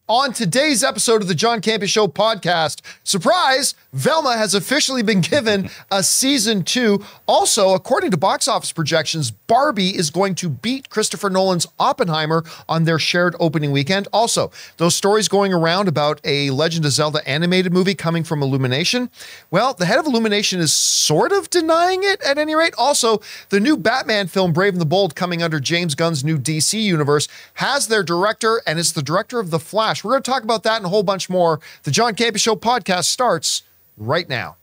On today's episode of the John Campea Show podcast, surprise, Velma has officially been given a season 2. Also, according to box office projections, Barbie is going to beat Christopher Nolan's Oppenheimer on their shared opening weekend. Also, those stories going around about a Legend of Zelda animated movie coming from Illumination. Well, the head of Illumination is sort of denying it at any rate. Also, the new Batman film, Brave and the Bold, coming under James Gunn's new DC universe, has their director, and it's the director of The Flash. We're going to talk about that and a whole bunch more. The John Campea Show podcast starts right now.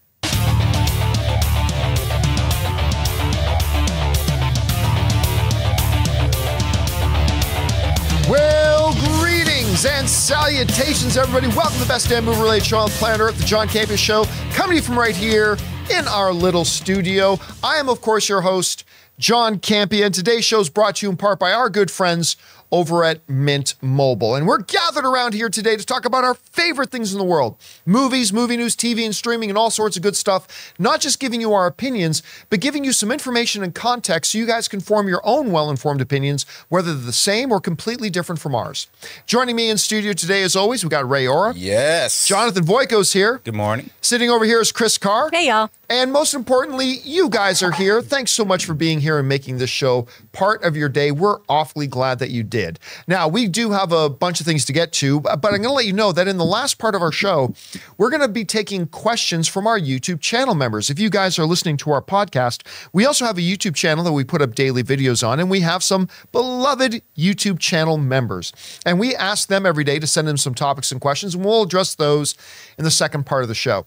Well, greetings and salutations, everybody. Welcome to the best damn movie-related show on planet Earth, the John Campea Show, coming to you from right here in our little studio. I am, of course, your host, John Campea, and today's show is brought to you in part by our good friends over at Mint Mobile. And we're gathered around here today to talk about our favorite things in the world. Movies, movie news, TV, and streaming, and all sorts of good stuff. Not just giving you our opinions, but giving you some information and context so you guys can form your own well-informed opinions, whether they're the same or completely different from ours. Joining me in studio today, as always, we got Ray Ora. Yes. Jonathan Voico's here. Good morning. Sitting over here is Chris Carr. Hey, y'all. And most importantly, you guys are here. Thanks so much for being here and making this show part of your day. We're awfully glad that you did. Now, we do have a bunch of things to get to, but I'm going to let you know that in the last part of our show, we're going to be taking questions from our YouTube channel members. If you guys are listening to our podcast, we also have a YouTube channel that we put up daily videos on, and we have some beloved YouTube channel members. And we ask them every day to send in some topics and questions, and we'll address those in the second part of the show.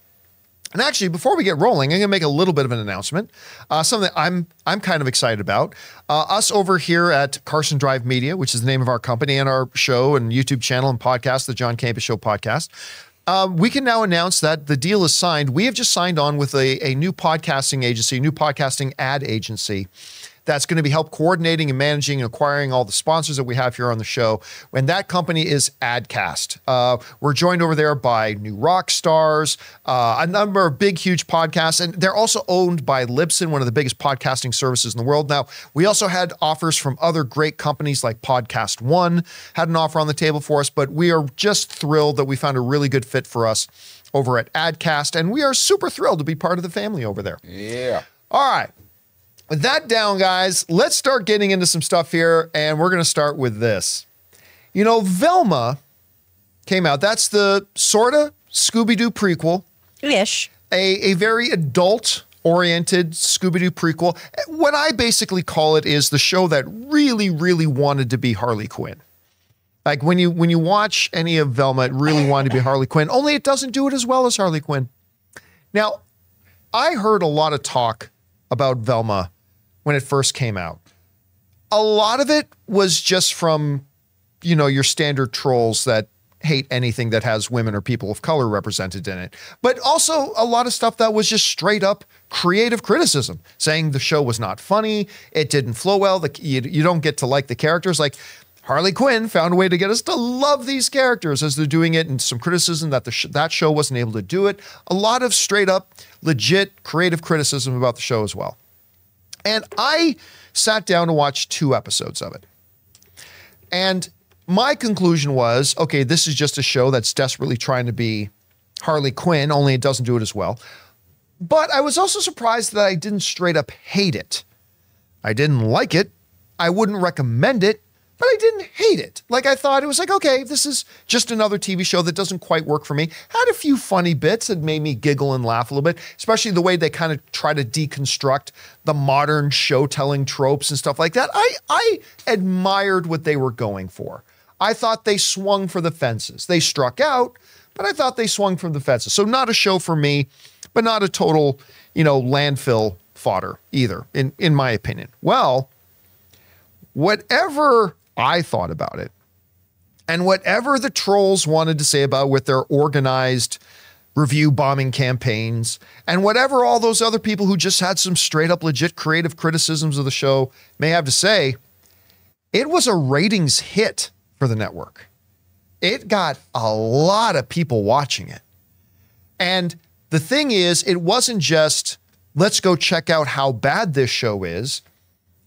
And actually, before we get rolling, I'm going to make a little bit of an announcement, something I'm kind of excited about. Us over here at Carson Drive Media, which is the name of our company and our show and YouTube channel and podcast, the John Campea Show podcast, we can now announce that the deal is signed. We have just signed on with a new podcasting agency, new podcasting ad agency, that's going to be help coordinating and managing and acquiring all the sponsors that we have here on the show. And that company is Adcast. We're joined over there by new rock stars, a number of big, huge podcasts, and they're also owned by Libsyn, one of the biggest podcasting services in the world. Now, we also had offers from other great companies like Podcast One, had an offer on the table for us, but we are just thrilled that we found a really good fit for us over at Adcast, and we are super thrilled to be part of the family over there. Yeah. All right. With that down, guys, let's start getting into some stuff here, and we're going to start with this. You know, Velma came out. That's the sort of Scooby-Doo prequel. Ish. A very adult-oriented Scooby-Doo prequel. What I basically call it is the show that really, really wanted to be Harley Quinn. Like, when you watch any of Velma, it really wanted to be Harley Quinn, only it doesn't do it as well as Harley Quinn. Now, I heard a lot of talk about Velma when it first came out. A lot of it was just from, you know, your standard trolls that hate anything that has women or people of color represented in it. But also a lot of stuff that was just straight up creative criticism, saying the show was not funny, it didn't flow well, you don't get to like the characters. Like, Harley Quinn found a way to get us to love these characters as they're doing it, and some criticism that that show wasn't able to do it. A lot of straight up, legit, creative criticism about the show as well. And I sat down to watch 2 episodes of it. And my conclusion was, okay, this is just a show that's desperately trying to be Harley Quinn, only it doesn't do it as well. But I was also surprised that I didn't straight up hate it. I didn't like it. I wouldn't recommend it. But I didn't hate it. Like, I thought it was like, okay, this is just another TV show that doesn't quite work for me. Had a few funny bits that made me giggle and laugh a little bit, especially the way they kind of try to deconstruct the modern show-telling tropes and stuff like that. I admired what they were going for. I thought they swung for the fences. They struck out, but I thought they swung for the fences. So not a show for me, but not a total, you know, landfill fodder either, in my opinion. Well, whatever I thought about it, and whatever the trolls wanted to say about with their organized review bombing campaigns, and whatever all those other people who just had some straight up legit creative criticisms of the show may have to say, it was a ratings hit for the network. It got a lot of people watching it. And the thing is, it wasn't just, let's go check out how bad this show is.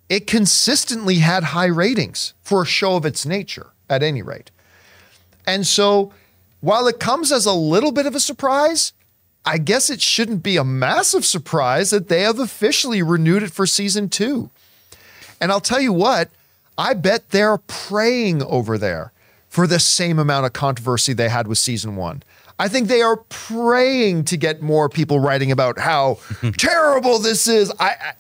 It consistently had high ratings for a show of its nature, at any rate. And so while it comes as a little bit of a surprise, I guess it shouldn't be a massive surprise that they have officially renewed it for season 2. And I'll tell you what, I bet they're praying over there for the same amount of controversy they had with season 1. I think they are praying to get more people writing about how terrible this is,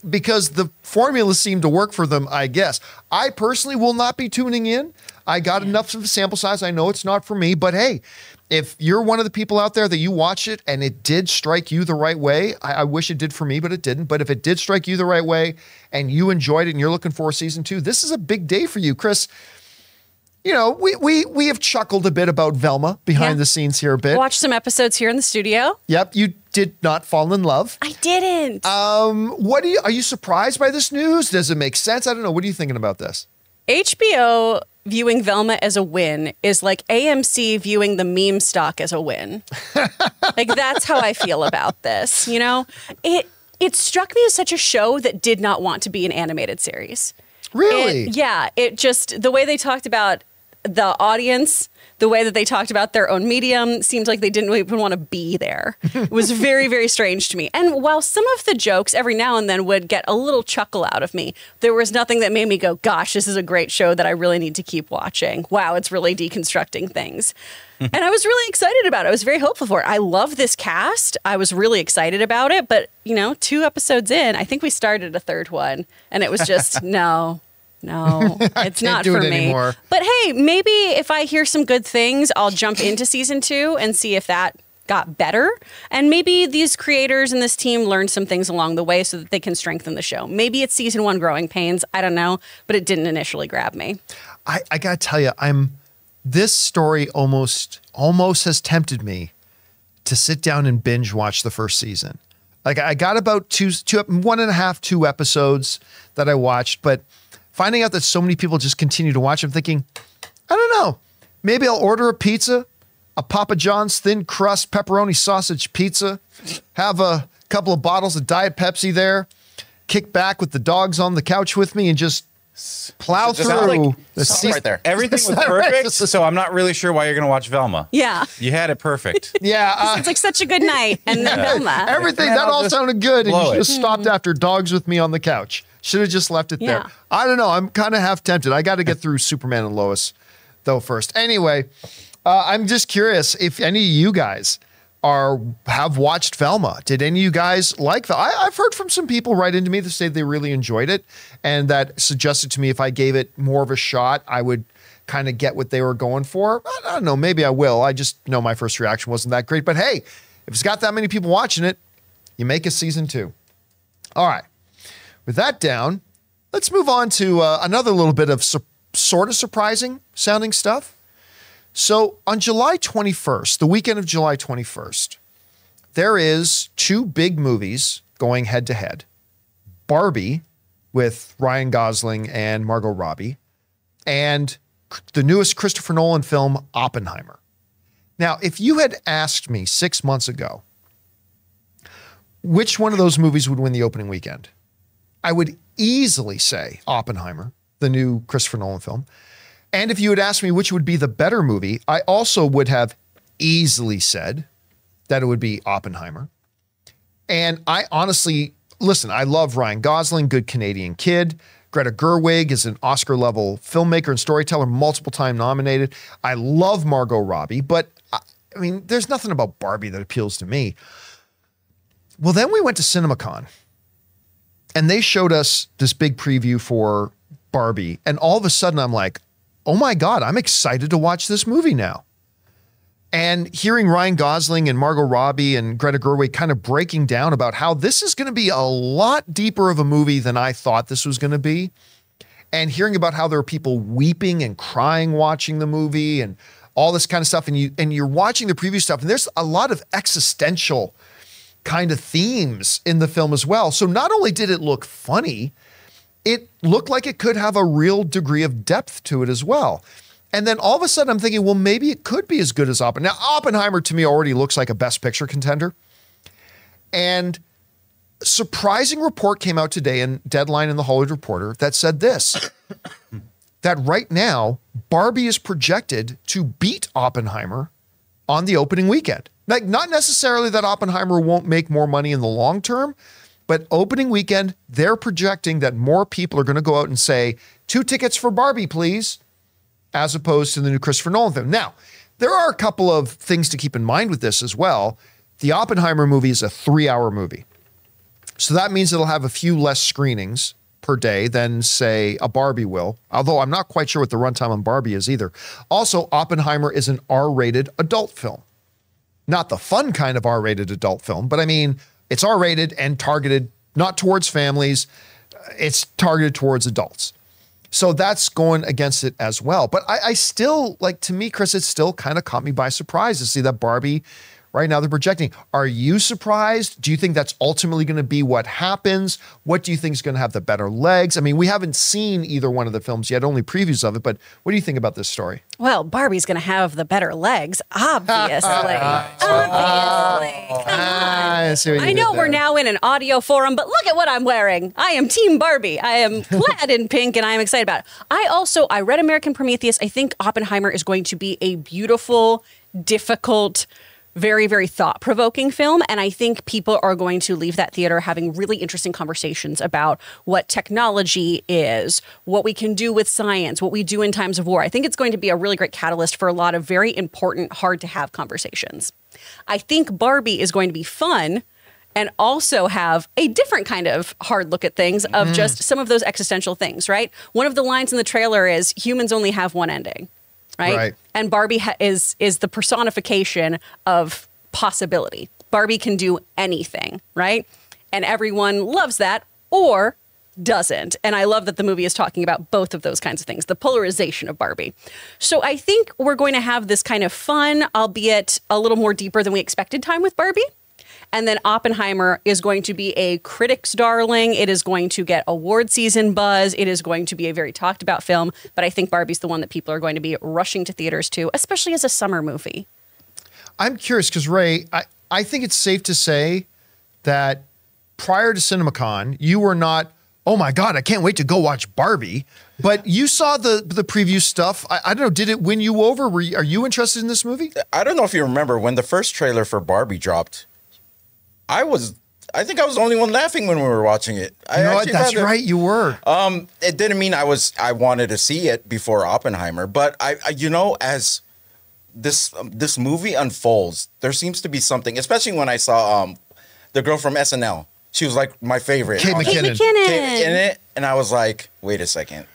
because the formula seemed to work for them, I guess. I personally will not be tuning in. I got enough of a sample size. I know it's not for me, but hey, if you're one of the people out there that you watch it and it did strike you the right way, I wish it did for me, but it didn't. But if it did strike you the right way and you enjoyed it and you're looking for season 2, this is a big day for you, Chris. You know, we have chuckled a bit about Velma behind the scenes here a bit. Watched some episodes here in the studio. Yep, you did not fall in love. I didn't. Are you surprised by this news? Does it make sense? I don't know. What are you thinking about this? HBO viewing Velma as a win is like AMC viewing the meme stock as a win. Like, that's how I feel about this. You know, it struck me as such a show that did not want to be an animated series. Really? It just, the way they talked about the audience, the way that they talked about their own medium, seemed like they didn't even want to be there. It was very, very strange to me. And while some of the jokes every now and then would get a little chuckle out of me, there was nothing that made me go, gosh, this is a great show that I really need to keep watching. Wow, it's really deconstructing things. And I was really excited about it. I was very hopeful for it. I love this cast. I was really excited about it. But, you know, 2 episodes in, I think we started a 3rd one. And it was just, no, it's not for me anymore. But hey, maybe if I hear some good things, I'll jump into season 2 and see if that got better. And maybe these creators and this team learned some things along the way so that they can strengthen the show. Maybe it's season 1 growing pains. I don't know. But it didn't initially grab me. I got to tell you, this story almost has tempted me to sit down and binge watch the first season. Like, I got about 1.5, 2 episodes that I watched, but finding out that so many people just continue to watch, I'm thinking, I don't know, maybe I'll order a pizza, a Papa John's thin crust pepperoni sausage pizza, have a couple of bottles of Diet Pepsi there, kick back with the dogs on the couch with me and just plow through the season. Right there. Everything was perfect, so I'm not really sure why you're going to watch Velma. Yeah. You had it perfect. Yeah. It's like such a good night. And then Velma. Everything, that all sounded good. And you just stopped after dogs with me on the couch. Should have just left it there. I don't know. I'm kind of half tempted. I got to get through Superman and Lois, though, first. Anyway, I'm just curious if any of you guys have watched Velma. Did any of you guys like Velma? I've heard from some people write into me that say they really enjoyed it, and that suggested to me if I gave it more of a shot, I would kind of get what they were going for. I don't know. Maybe I will. I just know my first reaction wasn't that great. But hey, if it's got that many people watching it, you make a season 2. All right. With that down, let's move on to another little bit of sort of surprising sounding stuff. So on July 21st, the weekend of July 21st, there is 2 big movies going head to head. Barbie with Ryan Gosling and Margot Robbie, and the newest Christopher Nolan film, Oppenheimer. Now, if you had asked me 6 months ago, which one of those movies would win the opening weekend, I would easily say Oppenheimer, the new Christopher Nolan film. And if you had asked me which would be the better movie, I also would have easily said that it would be Oppenheimer. And I honestly, listen, I love Ryan Gosling, good Canadian kid. Greta Gerwig is an Oscar-level filmmaker and storyteller, multiple time nominated. I love Margot Robbie, but I mean, there's nothing about Barbie that appeals to me. Well, then we went to CinemaCon, and they showed us this big preview for Barbie, and all of a sudden I'm like, oh my God, I'm excited to watch this movie now. And hearing Ryan Gosling and Margot Robbie and Greta Gerwig kind of breaking down about how this is going to be a lot deeper of a movie than I thought this was going to be. And hearing about how there are people weeping and crying watching the movie and all this kind of stuff. And you're watching the preview stuff, and there's a lot of existential kind of themes in the film as well. So not only did it look funny, it looked like it could have a real degree of depth to it as well. And then all of a sudden I'm thinking, well, maybe it could be as good as Oppenheimer. Now, Oppenheimer to me already looks like a Best Picture contender. And a surprising report came out today in Deadline and The Hollywood Reporter that said this. that right now, Barbie is projected to beat Oppenheimer on the opening weekend. Like, not necessarily that Oppenheimer won't make more money in the long term, but opening weekend, they're projecting that more people are going to go out and say, 2 tickets for Barbie, please, as opposed to the new Christopher Nolan film. Now, there are a couple of things to keep in mind with this as well. The Oppenheimer movie is a 3-hour movie. So that means it'll have a few less screenings per day than, say, a Barbie will, although I'm not quite sure what the runtime on Barbie is either. Also, Oppenheimer is an R-rated adult film. Not the fun kind of R-rated adult film, but I mean, it's R-rated and targeted not towards families, it's targeted towards adults. So that's going against it as well. But I still, like, to me, Chris, it still kind of caught me by surprise to see that Barbie, right now they're projecting. Are you surprised? Do you think that's ultimately going to be what happens? What do you think is going to have the better legs? I mean, we haven't seen either one of the films yet, only previews of it, but what do you think about this story? Well, Barbie's going to have the better legs, obviously. Obviously. Come on. I know we're now in an audio forum, but look at what I'm wearing. I am Team Barbie. I am clad in pink, and I am excited about it. I read American Prometheus. I think Oppenheimer is going to be a beautiful, difficult, very, very thought-provoking film. And I think people are going to leave that theater having really interesting conversations about what technology is, what we can do with science, what we do in times of war. I think it's going to be a really great catalyst for a lot of very important, hard-to-have conversations. I think Barbie is going to be fun and also have a different kind of hard look at things of just some of those existential things, right? One of the lines in the trailer is, humans only have one ending. Right? And Barbie is the personification of possibility. Barbie can do anything, right? And everyone loves that or doesn't. And I love that the movie is talking about both of those kinds of things, the polarization of Barbie. So I think we're going to have this kind of fun, albeit a little more deeper than we expected time with Barbie. And then Oppenheimer is going to be a critic's darling. It is going to get award season buzz. It is going to be a very talked about film. But I think Barbie's the one that people are going to be rushing to theaters to, especially as a summer movie. I'm curious because, Ray, I think it's safe to say that prior to CinemaCon, you were not, oh my God, I can't wait to go watch Barbie. But you saw the preview stuff. I don't know, did it win you over? Are you interested in this movie? I don't know if you remember when the first trailer for Barbie dropped. I think I was the only one laughing when we were watching it. You know what? That's right, you were. It didn't mean I wanted to see it before Oppenheimer, but I as this movie unfolds, there seems to be something, especially when I saw the girl from SNL. She was like my favorite. Kate McKinnon. In it, and I was like, wait a second.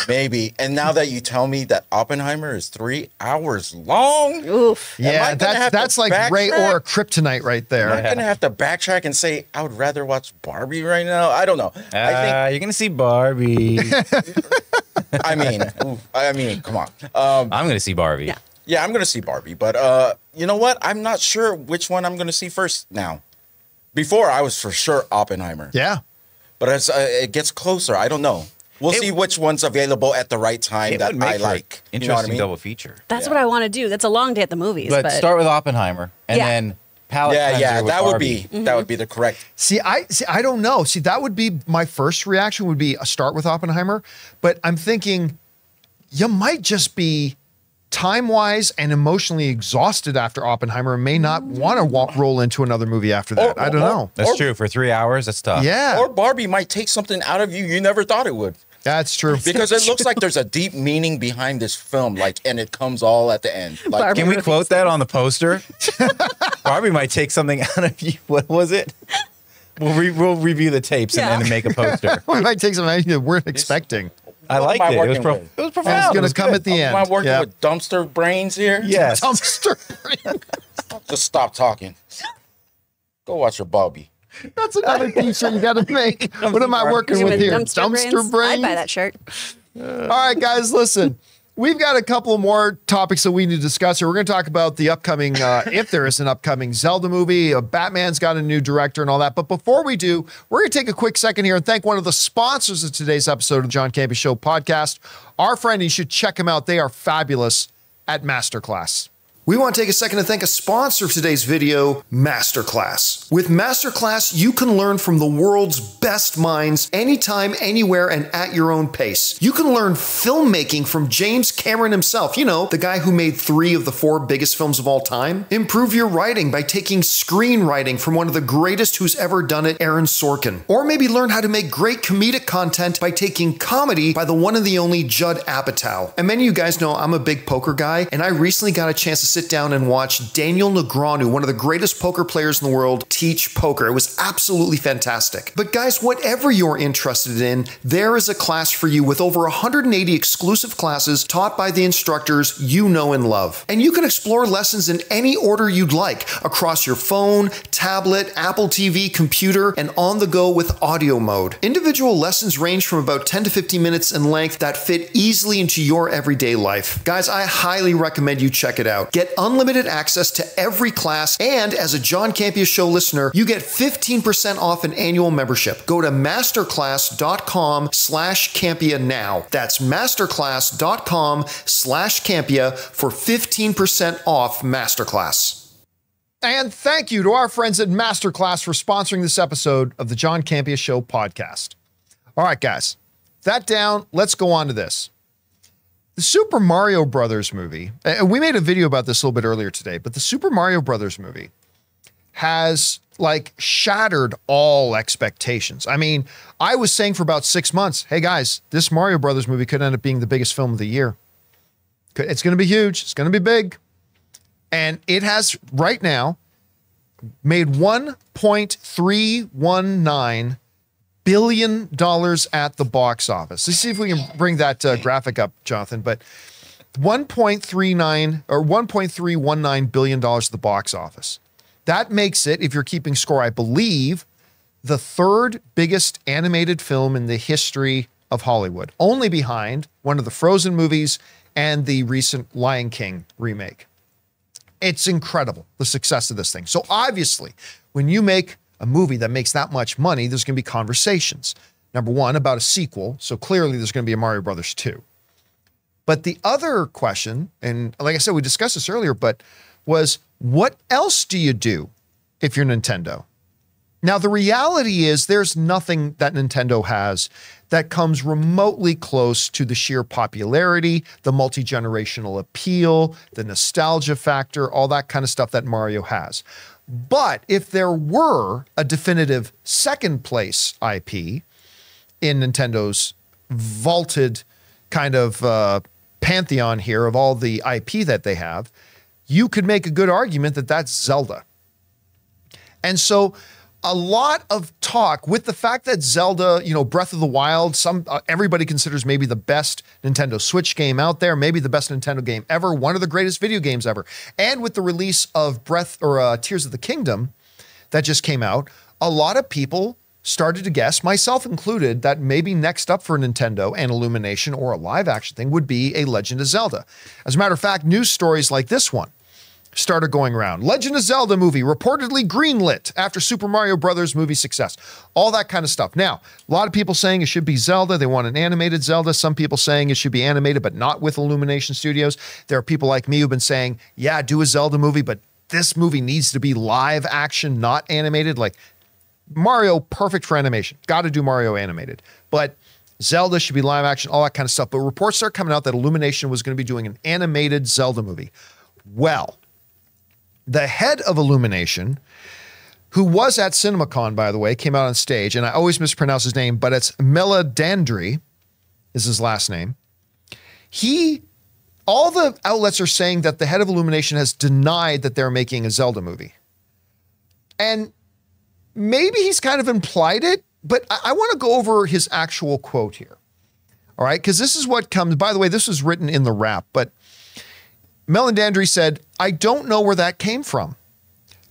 Maybe. And now that you tell me that Oppenheimer is 3 hours long. Oof. Yeah, that's like Ray or a kryptonite right there. Am I going to have to backtrack and say, I would rather watch Barbie right now? I don't know. I think you're going to see Barbie. I mean, come on. I'm going to see Barbie. Yeah, I'm going to see Barbie. But you know what? I'm not sure which one I'm going to see first now. Before, I was for sure Oppenheimer. Yeah. But as it gets closer, I don't know. We'll see which one's available at the right time that I like. Interesting, you know what I mean? double feature. That's what I want to do. That's a long day at the movies. But start with Oppenheimer and then palette cleanser with Barbie. That would be the correct. See, I don't know. See, that would be my first reaction would be a start with Oppenheimer, but I'm thinking you might just be time-wise and emotionally exhausted after Oppenheimer and may not want to roll into another movie after that. I don't know. That's true. For 3 hours, that's tough. Yeah. Or Barbie might take something out of you never thought it would. That's true. Because it looks like there's a deep meaning behind this film, and it comes all at the end. Like, can we quote that on the poster? Barbie might take something out of you. What was it? We'll review the tapes and then make a poster. We might take something out you weren't expecting. I liked it. It was profound. And it's going to come at the end. Am I working with dumpster brains here? Yes. Dumpster brains. Just stop talking. Go watch your Barbie. That's another t-shirt you got to make. What am I working with here? Dumpster brains? I'd buy that shirt. All right, guys, listen. We've got a couple more topics that we need to discuss here. We're going to talk about the upcoming, if there is an upcoming Zelda movie. Batman's got a new director and all that. But before we do, we're going to take a quick second here and thank one of the sponsors of today's episode of the John Campea Show podcast. Our friend, you should check them out. They are fabulous at MasterClass. We want to take a second to thank a sponsor of today's video, MasterClass. With MasterClass, you can learn from the world's best minds anytime, anywhere, and at your own pace. You can learn filmmaking from James Cameron himself, you know, the guy who made 3 of the 4 biggest films of all time. Improve your writing by taking screenwriting from one of the greatest who's ever done it, Aaron Sorkin. Or maybe learn how to make great comedic content by taking comedy by the one and the only Judd Apatow. And many of you guys know I'm a big poker guy, and I recently got a chance to sit down and watch Daniel Negreanu, one of the greatest poker players in the world, teach poker. It was absolutely fantastic. But guys, whatever you're interested in, there is a class for you with over 180 exclusive classes taught by the instructors you know and love. And you can explore lessons in any order you'd like, across your phone, tablet, Apple TV, computer, and on the go with audio mode. Individual lessons range from about 10 to 15 minutes in length that fit easily into your everyday life. Guys, I highly recommend you check it out. Get unlimited access to every class, and as a John Campea Show listener, you get 15% off an annual membership. Go to masterclass.com/Campea now. That's masterclass.com/Campea for 15% off Masterclass. And thank you to our friends at MasterClass for sponsoring this episode of the John Campea Show podcast. All right, guys, that down, let's go on to this. The Super Mario Brothers movie, and we made a video about this a little bit earlier today, but the Super Mario Brothers movie has like shattered all expectations. I mean, I was saying for about 6 months, hey guys, this Mario Brothers movie could end up being the biggest film of the year. It's going to be huge. It's going to be big. And it has right now made $1.319 billion at the box office. Let's see if we can bring that graphic up, Jonathan. But $1.19 billion at the box office. That makes it, if you're keeping score, I believe, the 3rd biggest animated film in the history of Hollywood, only behind one of the Frozen movies and the recent Lion King remake. It's incredible, the success of this thing. So obviously, when you make a movie that makes that much money, there's going to be conversations. Number one, about a sequel. So clearly there's going to be a Mario Brothers 2. But the other question, and like I said, we discussed this earlier, but was what else do you do if you're Nintendo? Now, the reality is there's nothing that Nintendo has that comes remotely close to the sheer popularity, the multi-generational appeal, the nostalgia factor, all that kind of stuff that Mario has. But if there were a definitive second place IP in Nintendo's vaulted kind of pantheon here of all the IP that they have, you could make a good argument that that's Zelda. And so a lot of talk with the fact that Zelda, you know, Breath of the Wild, everybody considers maybe the best Nintendo Switch game out there, maybe the best Nintendo game ever, one of the greatest video games ever. And with the release of Tears of the Kingdom that just came out, a lot of people started to guess, myself included, that maybe next up for Nintendo and Illumination or a live action thing would be a Legend of Zelda. As a matter of fact, news stories like this one started going around. Legend of Zelda movie reportedly greenlit after Super Mario Brothers movie success. All that kind of stuff. Now, a lot of people saying it should be Zelda. They want an animated Zelda. Some people saying it should be animated, but not with Illumination Studios. There are people like me who've been saying, yeah, do a Zelda movie, but this movie needs to be live action, not animated. Like Mario, perfect for animation. Got to do Mario animated. But Zelda should be live action, all that kind of stuff. But reports start coming out that Illumination was going to be doing an animated Zelda movie. Well, the head of Illumination, who was at CinemaCon, by the way, came out on stage, and I always mispronounce his name, but it's Meledandri is his last name. All the outlets are saying that the head of Illumination has denied that they're making a Zelda movie. And maybe he's kind of implied it, but I want to go over his actual quote here. All right, because this is what comes, by the way, this was written in the wrap, but Meledandri said, I don't know where that came from.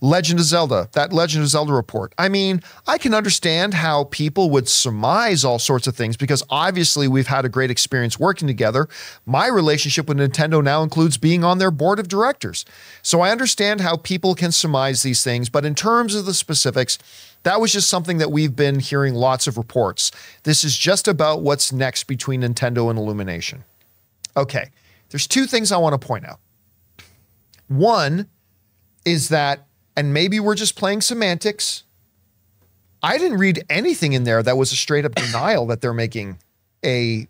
Legend of Zelda, that Legend of Zelda report. I mean, I can understand how people would surmise all sorts of things because obviously we've had a great experience working together. My relationship with Nintendo now includes being on their board of directors. So I understand how people can surmise these things, but in terms of the specifics, that was just something that we've been hearing lots of reports. This is just about what's next between Nintendo and Illumination. Okay, there's two things I want to point out. One is that, and maybe we're just playing semantics, I didn't read anything in there that was a straight up denial that they're making a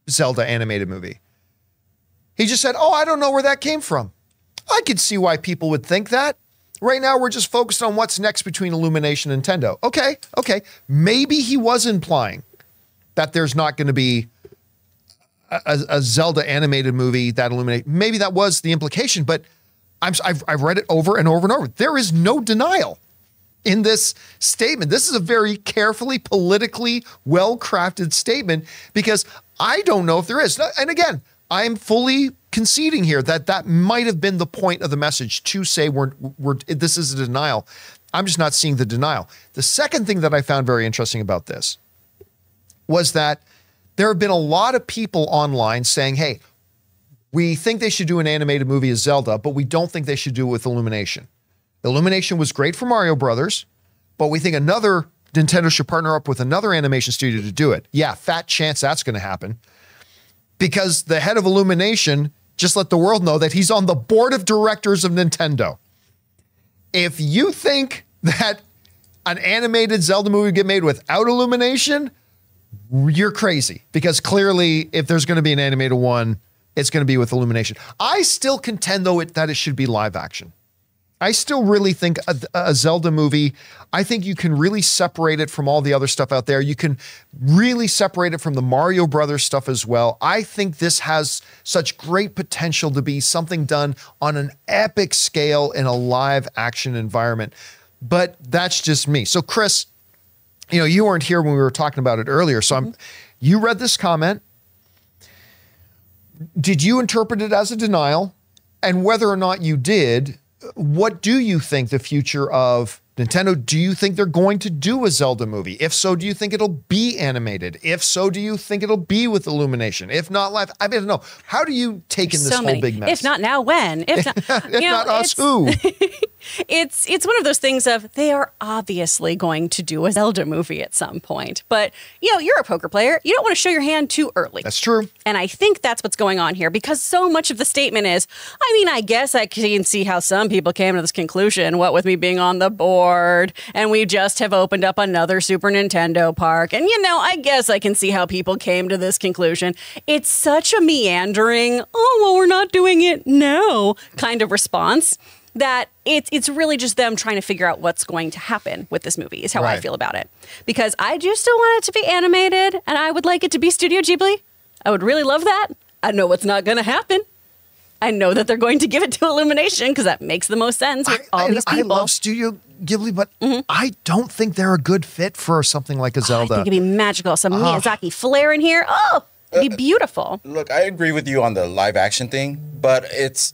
Zelda animated movie. He just said, oh, I don't know where that came from. I could see why people would think that. Right now, we're just focused on what's next between Illumination and Nintendo. Okay. Maybe he was implying that there's not going to be a Zelda animated movie that Illuminate. Maybe that was the implication, but I've read it over and over and over. There is no denial in this statement. This is a very carefully, politically well-crafted statement because I don't know if there is. And again, I'm fully conceding here that that might have been the point of the message to say this is a denial. I'm just not seeing the denial. The second thing that I found very interesting about this was that there have been a lot of people online saying, hey, we think they should do an animated movie as Zelda, but we don't think they should do it with Illumination. Illumination was great for Mario Brothers, but we think another Nintendo should partner up with another animation studio to do it. Yeah, fat chance that's going to happen. Because the head of Illumination just let the world know that he's on the board of directors of Nintendo. If you think that an animated Zelda movie would get made without Illumination, you're crazy. Because clearly, if there's going to be an animated one, it's going to be with Illumination. I still contend, though, that it should be live action. I still really think a Zelda movie, I think you can really separate it from all the other stuff out there. You can really separate it from the Mario Brothers stuff as well. I think this has such great potential to be something done on an epic scale in a live action environment. But that's just me. So Chris, you weren't here when we were talking about it earlier. So you read this comment. Did you interpret it as a denial? And whether or not you did, what do you think the future of Nintendo? Do you think they're going to do a Zelda movie? If so, do you think it'll be animated? If so, do you think it'll be with Illumination? If not live, I don't know. How do you take in this whole big mess? If not now, when? If not, if not us, who? It's one of those things of they are obviously going to do a Zelda movie at some point. But, you're a poker player. You don't want to show your hand too early. That's true. And I think that's what's going on here because so much of the statement is, I guess I can see how some people came to this conclusion, what with me being on the board and we just have opened up another Super Nintendo park. And, I guess I can see how people came to this conclusion. It's such a meandering, we're not doing it now kind of response. That it's really just them trying to figure out what's going to happen with this movie is how I feel about it. Because I do still want it to be animated and I would like it to be Studio Ghibli. I would really love that. I know what's not going to happen. I know that they're going to give it to Illumination because that makes the most sense with all these people. I love Studio Ghibli, but I don't think they're a good fit for something like a Zelda. I think it'd be magical. Some Miyazaki flair in here. It'd be beautiful. Look, I agree with you on the live action thing, but it's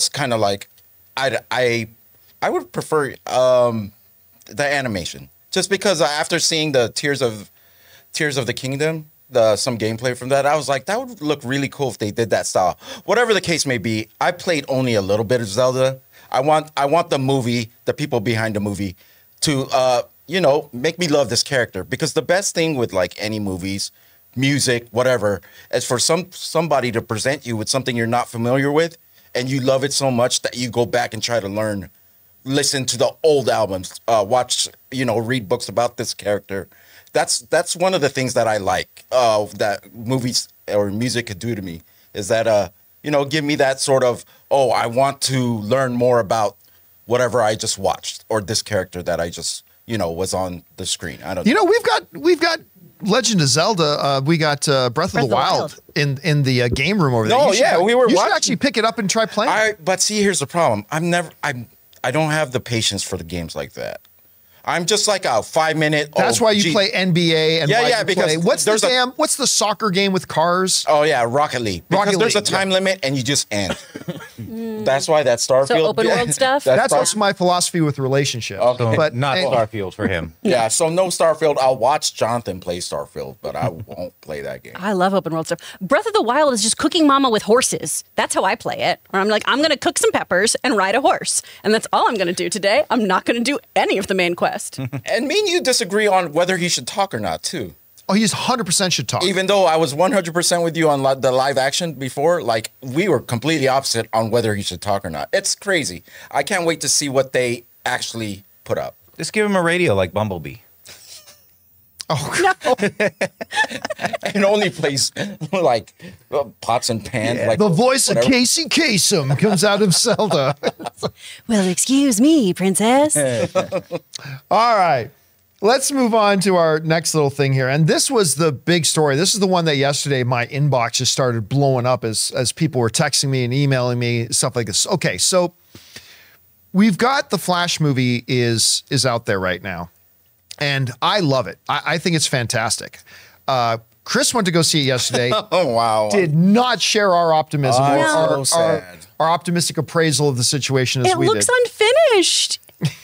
kind of like, I would prefer the animation just because after seeing the Tears of the Kingdom, some gameplay from that, I was like, that would look really cool if they did that style. Whatever the case may be, I played only a little bit of Zelda. I want the movie, the people behind the movie, to make me love this character because the best thing with like any movies, music, whatever, is for somebody to present you with something you're not familiar with. And you love it so much that you go back and try to listen to the old albums, watch, read books about this character. That's one of the things that I like that movies or music could do to me is that, give me that sort of, I want to learn more about whatever I just watched or this character that I just, was on the screen. I don't know. We've got Legend of Zelda, we got Breath of the Wild in the game room over there. We were. You should actually pick it up and try playing. But see, here's the problem. I don't have the patience for the games like that. I'm just like a 5-minute. That's why you play NBA and because what's the soccer game with cars? Oh yeah, Rocket League. Because there's a time limit and you just end. That's why that Starfield. So open world stuff. That's also my philosophy with relationships. Okay. But not Starfield for him. Yeah, so no Starfield. I'll watch Jonathan play Starfield, but I won't play that game. I love open world stuff. Breath of the Wild is just cooking mama with horses. That's how I play it. Where I'm like, I'm going to cook some peppers and ride a horse. And that's all I'm going to do today. I'm not going to do any of the main quest. And me and you disagree on whether he should talk or not, too. Oh, he's 100% should talk. Even though I was 100% with you on the live action before, like we were completely opposite on whether he should talk or not. It's crazy. I can't wait to see what they actually put up. Just give him a radio like Bumblebee. Oh No. And only plays like pots and pans. yeah. Like The voice whatever. of Casey Kasem comes out of Zelda. Well, excuse me, princess. All right. Let's move on to our next little thing here. And this was the big story. This is the one that yesterday my inbox just started blowing up as people were texting me and emailing me, stuff like this. Okay, so we've got the Flash movie is out there right now. And I love it. I think it's fantastic. Chris went to go see it yesterday. Oh, wow. Did not share our optimism or so sad. our optimistic appraisal of the situation as It we looks did. unfinished.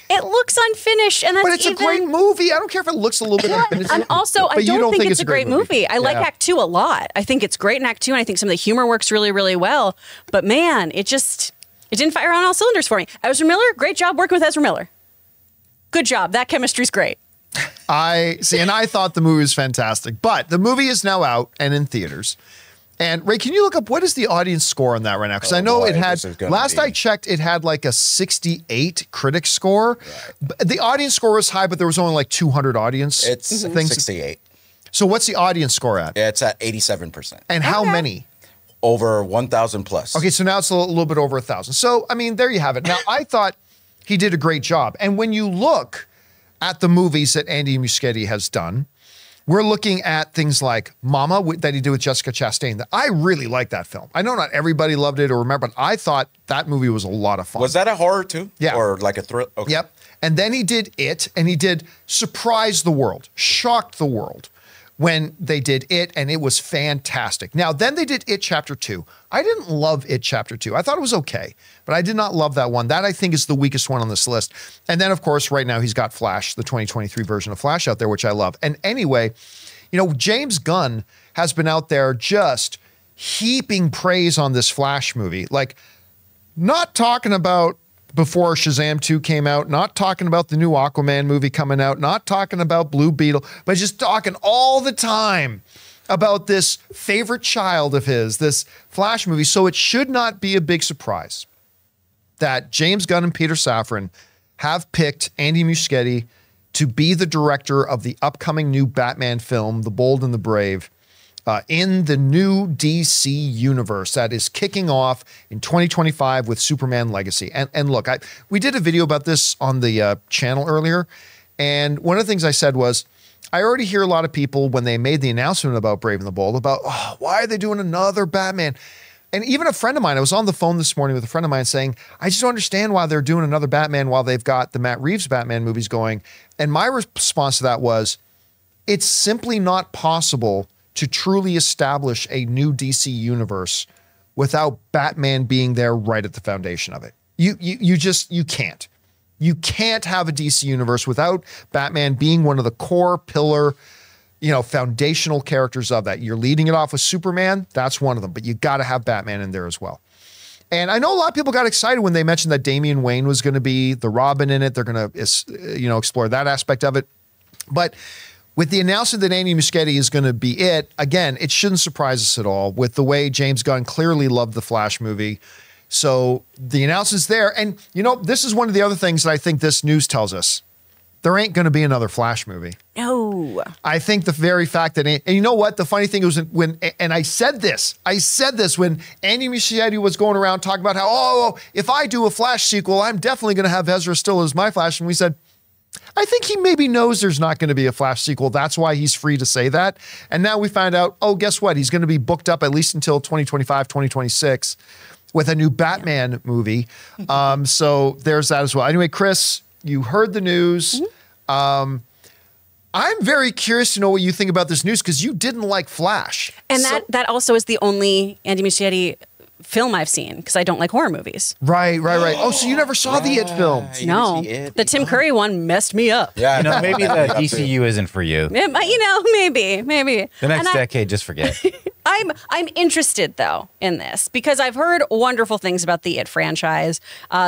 It looks unfinished, and that's But it's a great movie. I don't care if it looks a little bit unfinished. And also, I But you don't think it's a great movie. I like Yeah. Act 2 a lot. I think it's great in Act 2, and I think some of the humor works really, really well. But man, it didn't fire on all cylinders for me. Ezra Miller, great job working with Ezra Miller. Good job. That chemistry's great. I see, and I thought the movie was fantastic. But the movie is now out and in theaters. And Ray, can you look up what is the audience score on that right now? Because I know boy, it had, this is gonna last be- I checked, it had like a 68 critic score. The audience score was high, but there was only like 200 audience It's things. 68. So what's the audience score at? It's at 87%. And how Okay. many? Over 1,000 plus. Okay, so now it's a little bit over 1,000. So, I mean, there you have it. Now, I thought he did a great job. And when you look at the movies that Andy Muschietti has done, we're looking at things like Mama that he did with Jessica Chastain. I really like that film. I know not everybody loved it or remember, but I thought that movie was a lot of fun. Was that a horror too? Yeah. Or like a thrill? Okay. Yep. And then he did It, and he did surprise the world, shocked the world when they did It, and it was fantastic. Now, then they did It Chapter 2. I didn't love It Chapter 2. I thought it was okay, but I did not love that one. That, I think, is the weakest one on this list. And then, of course, right now he's got Flash, the 2023 version of Flash out there, which I love. And anyway, you know, James Gunn has been out there just heaping praise on this Flash movie. Like, not talking about before Shazam 2 came out, not talking about the new Aquaman movie coming out, not talking about Blue Beetle, but just talking all the time about this favorite child of his, this Flash movie. So it should not be a big surprise that James Gunn and Peter Safran have picked Andy Muschietti to be the director of the upcoming new Batman film, The Bold and the Brave, in the new DC universe that is kicking off in 2025 with Superman Legacy. And look, we did a video about this on the channel earlier, and one of the things I said was, I already hear a lot of people when they made the announcement about Brave and the Bold about, oh, why are they doing another Batman? And even a friend of mine, I was on the phone this morning with a friend of mine saying, I just don't understand why they're doing another Batman while they've got the Matt Reeves Batman movies going. And my response to that was, it's simply not possible to truly establish a new DC universe without Batman being there right at the foundation of it. You can't. You can't have a DC universe without Batman being one of the core pillar, foundational characters of that. You're leading it off with Superman. That's one of them, but you got to have Batman in there as well. And I know a lot of people got excited when they mentioned that Damian Wayne was going to be the Robin in it. They're going to, explore that aspect of it. But with the announcement that Andy Muschietti is going to be it, again, it shouldn't surprise us at all with the way James Gunn clearly loved the Flash movie. So the announcement's there. And, this is one of the other things that I think this news tells us. There ain't going to be another Flash movie. No. I think the very fact that, and you know what? The funny thing was when I said this when Andy Muschietti was going around talking about how, if I do a Flash sequel, I'm definitely going to have Ezra Still as my Flash. And we said, I think he maybe knows there's not going to be a Flash sequel. That's why he's free to say that. And now we find out, guess what? He's going to be booked up at least until 2025, 2026 with a new Batman movie. So there's that as well. Anyway, Chris, you heard the news. I'm very curious to know what you think about this news because you didn't like Flash. And that also is the only Andy Muschietti film I've seen because I don't like horror movies. Right. Oh, so you never saw the It film? No. The Tim Curry one messed me up. Yeah. Maybe the DCU isn't for you. Maybe. The next decade, just forget. I'm interested though in this because I've heard wonderful things about the It franchise.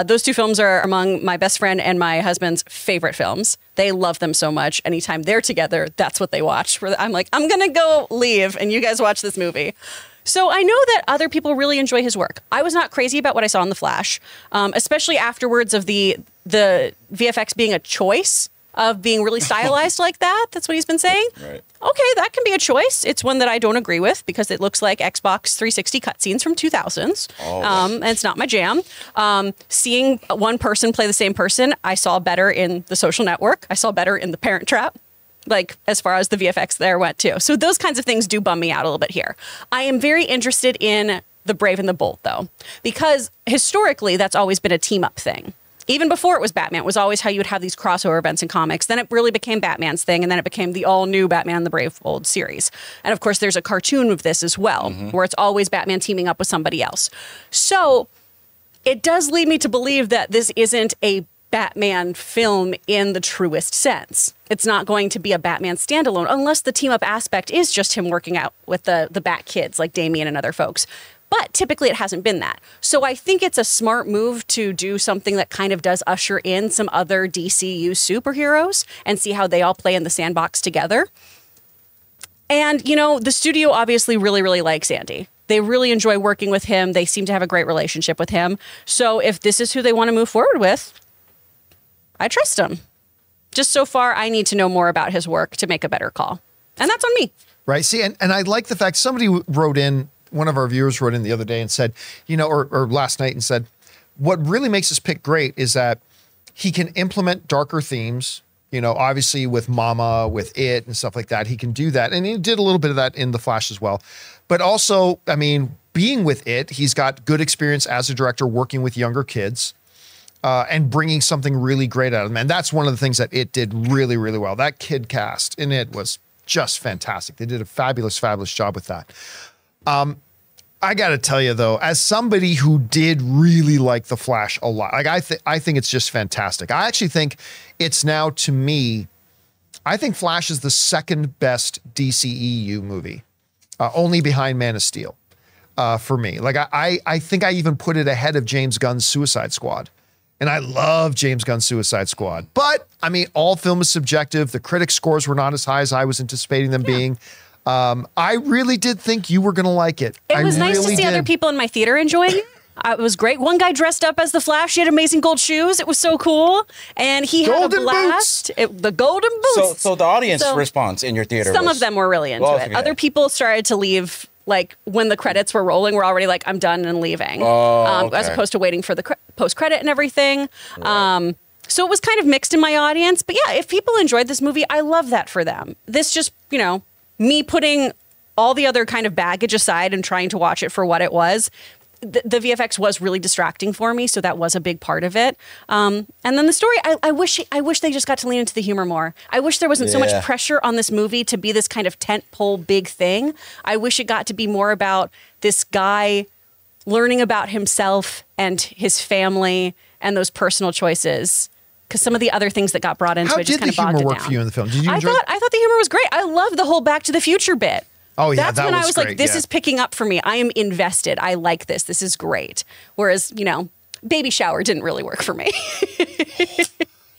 Those two films are among my best friend and my husband's favorite films. They love them so much. Anytime they're together, that's what they watch. I'm like, I'm gonna go leave and you guys watch this movie. So I know that other people really enjoy his work. I was not crazy about what I saw in The Flash, especially afterwards of the VFX being a choice of being really stylized like that. That's what he's been saying. Right. Okay, that can be a choice. It's one that I don't agree with because it looks like Xbox 360 cutscenes from 2000s. And it's not my jam. Seeing one person play the same person, I saw better in The Social Network. I saw better in The Parent Trap. Like as far as the VFX there went too. So those kinds of things do bum me out a little bit here. I am very interested in The Brave and the Bold though, because historically that's always been a team up thing. Even before it was Batman, it was always how you would have these crossover events in comics. Then it really became Batman's thing, and then it became the all-new Batman the Brave Bold series. And of course, there's a cartoon of this as well, where it's always Batman teaming up with somebody else. So it does lead me to believe that this isn't a Batman film in the truest sense. It's not going to be a Batman standalone, unless the team-up aspect is just him working out with the Bat kids like Damian and other folks. But typically it hasn't been that. So I think it's a smart move to do something that kind of does usher in some other DCU superheroes and see how they all play in the sandbox together. And, you know, the studio obviously really, really likes Andy. They really enjoy working with him. They seem to have a great relationship with him. So if this is who they want to move forward with, I trust him. Just so far, I need to know more about his work to make a better call. And that's on me. Right. See, and I like the fact somebody wrote in, one of our viewers wrote in the other day and said, you know, or last night and said, what really makes this pick great is that he can implement darker themes, you know, obviously with Mama, with It and stuff like that. He can do that. And he did a little bit of that in The Flash as well. But also, I mean, being with It, he's got good experience as a director working with younger kids and bringing something really great out of them. And that's one of the things that It did really, really well. That kid cast in It was just fantastic. They did a fabulous, fabulous job with that. I got to tell you though, as somebody who did really like The Flash a lot, like I think it's just fantastic. I actually think it's now, to me, I think Flash is the second best DCEU movie, only behind Man of Steel, for me. Like I think I even put it ahead of James Gunn's Suicide Squad. And I love James Gunn's Suicide Squad. But I mean, all film is subjective. The critic scores were not as high as I was anticipating them being. I really did think you were going to like it. It was nice to see other people in my theater enjoying it. It was great. One guy dressed up as the Flash. He had amazing gold shoes. It was so cool. And he had a blast. The golden boots. So the audience response in your theater Some of them were really into it. Other people started to leave, like, when the credits were rolling, we're already like, I'm done and leaving. As opposed to waiting for the post-credit and everything. Right. So it was kind of mixed in my audience. But yeah, if people enjoyed this movie, I love that for them. This just, you know, me putting all the other kind of baggage aside and trying to watch it for what it was, the VFX was really distracting for me, so that was a big part of it. And then the story, I wish they just got to lean into the humor more. I wish there wasn't so much pressure on this movie to be this kind of tentpole big thing. I wish it got to be more about this guy learning about himself and his family and those personal choices. Because some of the other things that got brought into it just kind of bogged it down. How did the humor work for you in the film? Did you enjoy it? I thought the humor was great. I loved the whole Back to the Future bit. Oh, yeah, that's when I was great. Like, this is picking up for me. I am invested. I like this. This is great. Whereas, you know, Baby Shower didn't really work for me.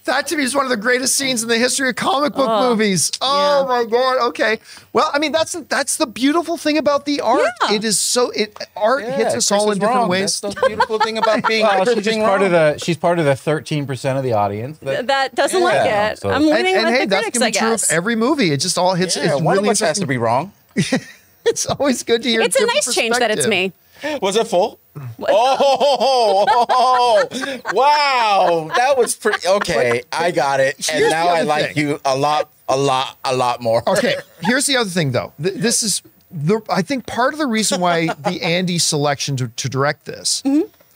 That to me is one of the greatest scenes in the history of comic book movies. Oh my God. Okay. Well, I mean, that's the beautiful thing about the art. Yeah. It is art hits us all in different ways. That's the beautiful thing about being she's part of the 13% of the audience that doesn't like it. So. I'm leaning with the critics, that's gonna be true of every movie. It just all hits. Yeah, one really of us has to be wrong. It's always good to hear. It's a nice change that it's me. Was it full? Oh, wow. That was pretty. Okay, I got it. And now I like you a lot more. Okay, here's the other thing, though. This is, I think, part of the reason why the Andy selection to direct this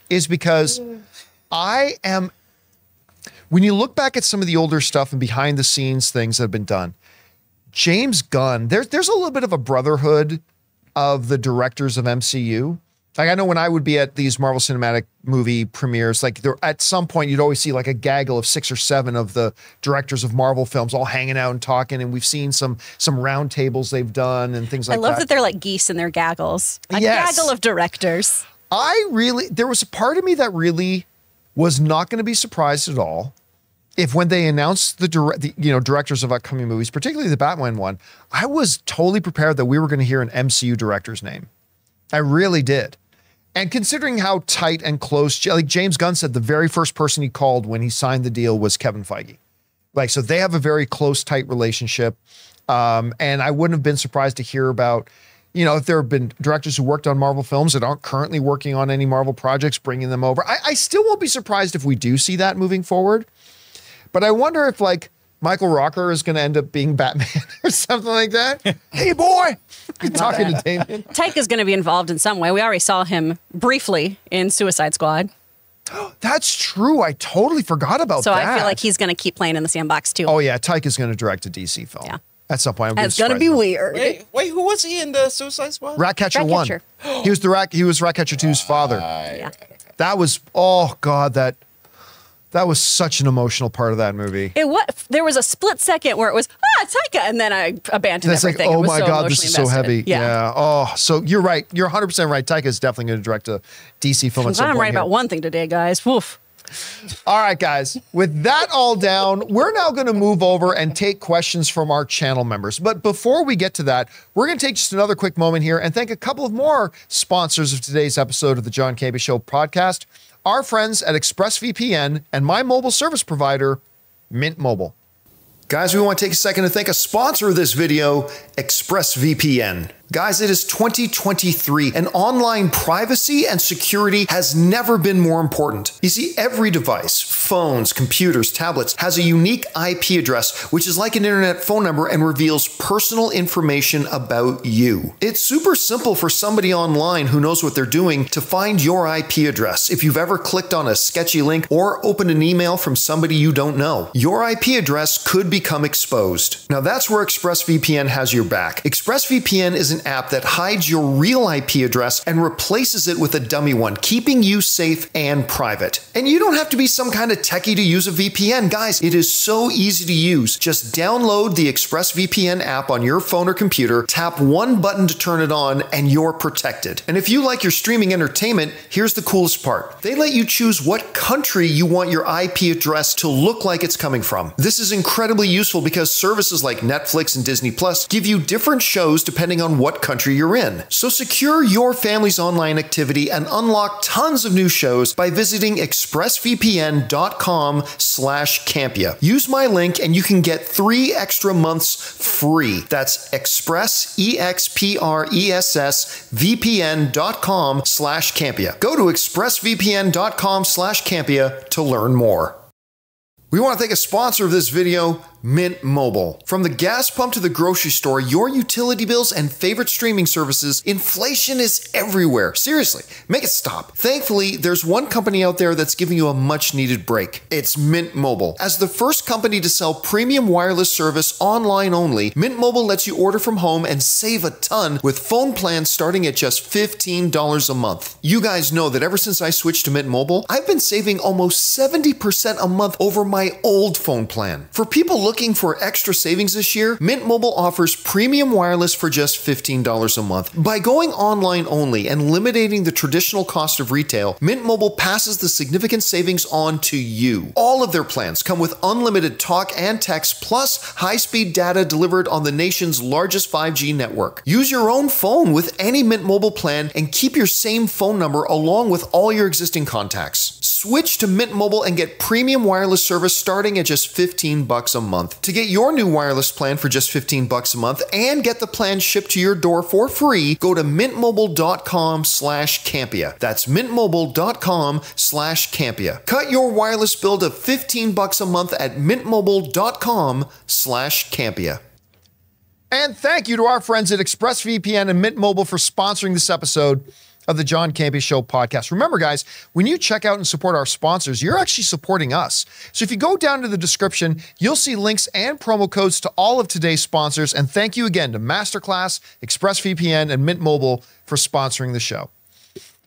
is because when you look back at some of the older stuff and behind the scenes things that have been done, James Gunn, there's a little bit of a brotherhood of the directors of MCU. Like I know when I would be at these Marvel Cinematic Movie premieres, like there at some point you'd always see like a gaggle of 6 or 7 of the directors of Marvel films all hanging out and talking, and we've seen some round tables they've done and things like that. I love that they're like geese in their gaggles. A Yes. gaggle of directors. There was a part of me that really was not going to be surprised at all if when they announced the directors of upcoming movies, particularly the Batman one, I was totally prepared that we were going to hear an MCU director's name. I really did. And considering how tight and close, like James Gunn said, the very first person he called when he signed the deal was Kevin Feige. Like, so they have a very close, tight relationship. And I wouldn't have been surprised to hear about, if there have been directors who worked on Marvel films that aren't currently working on any Marvel projects, bringing them over. I still won't be surprised if we do see that moving forward. But I wonder if like Michael Rooker is going to end up being Batman or something like that. Hey, boy. Talking to Damien. Taika's going to be involved in some way. We already saw him briefly in Suicide Squad. That's true. I totally forgot about that. So I feel like he's going to keep playing in the sandbox too. Oh, yeah. Taika's going to direct a DC film. Yeah. At some point. It's going to be weird. Wait, who was he in the Suicide Squad? Ratcatcher 1. Ratcatcher. He was Ratcatcher 2's father. Yeah. That was, oh God, that was such an emotional part of that movie. There was a split second where it was, Taika, and then I abandoned everything. Like, oh it was my so God, this is so invested. heavy. Yeah. Oh, so you're right. You're 100% right. Taika is definitely going to direct a DC film at some point. I'm right about one thing today, guys. Woof. All right, guys. With that all down, we're now going to move over and take questions from our channel members. But before we get to that, we're going to take just another quick moment here and thank a couple of more sponsors of today's episode of the John Campea Show podcast, our friends at ExpressVPN and my mobile service provider, Mint Mobile. Guys, we want to take a second to thank a sponsor of this video, ExpressVPN. Guys, it is 2023, and online privacy and security has never been more important. You see, every device, phones, computers, tablets, has a unique IP address, which is like an internet phone number and reveals personal information about you. It's super simple for somebody online who knows what they're doing to find your IP address if you've ever clicked on a sketchy link or opened an email from somebody you don't know. Your IP address could become exposed. Now that's where ExpressVPN has your back. ExpressVPN is an app that hides your real IP address and replaces it with a dummy one, keeping you safe and private. And you don't have to be some kind of techie to use a VPN. Guys, it is so easy to use. Just download the ExpressVPN app on your phone or computer, tap one button to turn it on, and you're protected. And if you like your streaming entertainment, here's the coolest part. They let you choose what country you want your IP address to look like it's coming from. This is incredibly useful because services like Netflix and Disney Plus give you different shows depending on what country you're in. So secure your family's online activity and unlock tons of new shows by visiting expressvpn.com/Campea. Use my link and you can get 3 extra months free. That's expressvpn.com/Campea. Go to expressvpn.com/Campea to learn more. We want to thank a sponsor of this video, Mint Mobile. From the gas pump to the grocery store, your utility bills and favorite streaming services, inflation is everywhere. Seriously, make it stop. Thankfully, there's one company out there that's giving you a much needed break. It's Mint Mobile. As the first company to sell premium wireless service online only, Mint Mobile lets you order from home and save a ton with phone plans starting at just $15 a month. You guys know that ever since I switched to Mint Mobile, I've been saving almost 70% a month over my old phone plan. For people looking for extra savings this year, Mint Mobile offers premium wireless for just $15 a month. By going online only and eliminating the traditional cost of retail, Mint Mobile passes the significant savings on to you. All of their plans come with unlimited talk and text plus high-speed data delivered on the nation's largest 5G network. Use your own phone with any Mint Mobile plan and keep your same phone number along with all your existing contacts. Switch to Mint Mobile and get premium wireless service starting at just $15 a month. To get your new wireless plan for just $15 a month and get the plan shipped to your door for free, go to mintmobile.com/Campea. That's mintmobile.com/Campea. Cut your wireless bill to $15 a month at mintmobile.com/Campea. And thank you to our friends at ExpressVPN and Mint Mobile for sponsoring this episode of the John Campea Show podcast. Remember, guys, when you check out and support our sponsors, you're actually supporting us. So if you go down to the description, you'll see links and promo codes to all of today's sponsors. And thank you again to MasterClass, ExpressVPN, and Mint Mobile for sponsoring the show.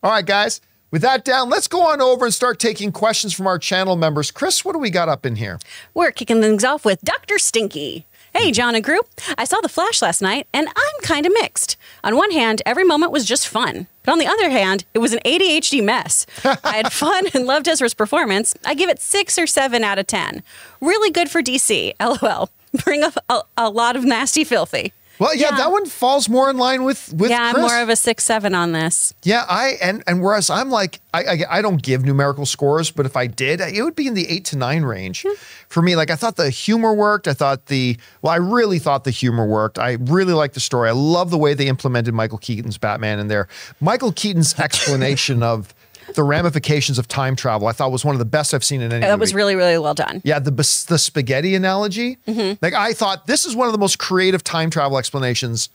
All right, guys. With that down, let's go on over and start taking questions from our channel members. Chris, what do we got up in here? We're kicking things off with Dr. Stinky. Hey, John and crew. I saw The Flash last night, and I'm kind of mixed. On one hand, every moment was just fun. But on the other hand, it was an ADHD mess. I had fun and loved Ezra's performance. I give it 6 or 7 out of 10. Really good for DC, LOL. Bring up a lot of nasty filthy. Well, yeah, that one falls more in line with yeah, Chris. I'm more of a 6-7 on this. Yeah, and whereas I'm like, I don't give numerical scores, but if I did, it would be in the 8 to 9 range. For me, like I thought the humor worked. I really thought the humor worked. I really liked the story. I love the way they implemented Michael Keaton's Batman in there. Michael Keaton's explanation of the ramifications of time travel, I thought was one of the best I've seen in any movie. That was really, really well done. Yeah, the spaghetti analogy. Like I thought this is one of the most creative time travel explanations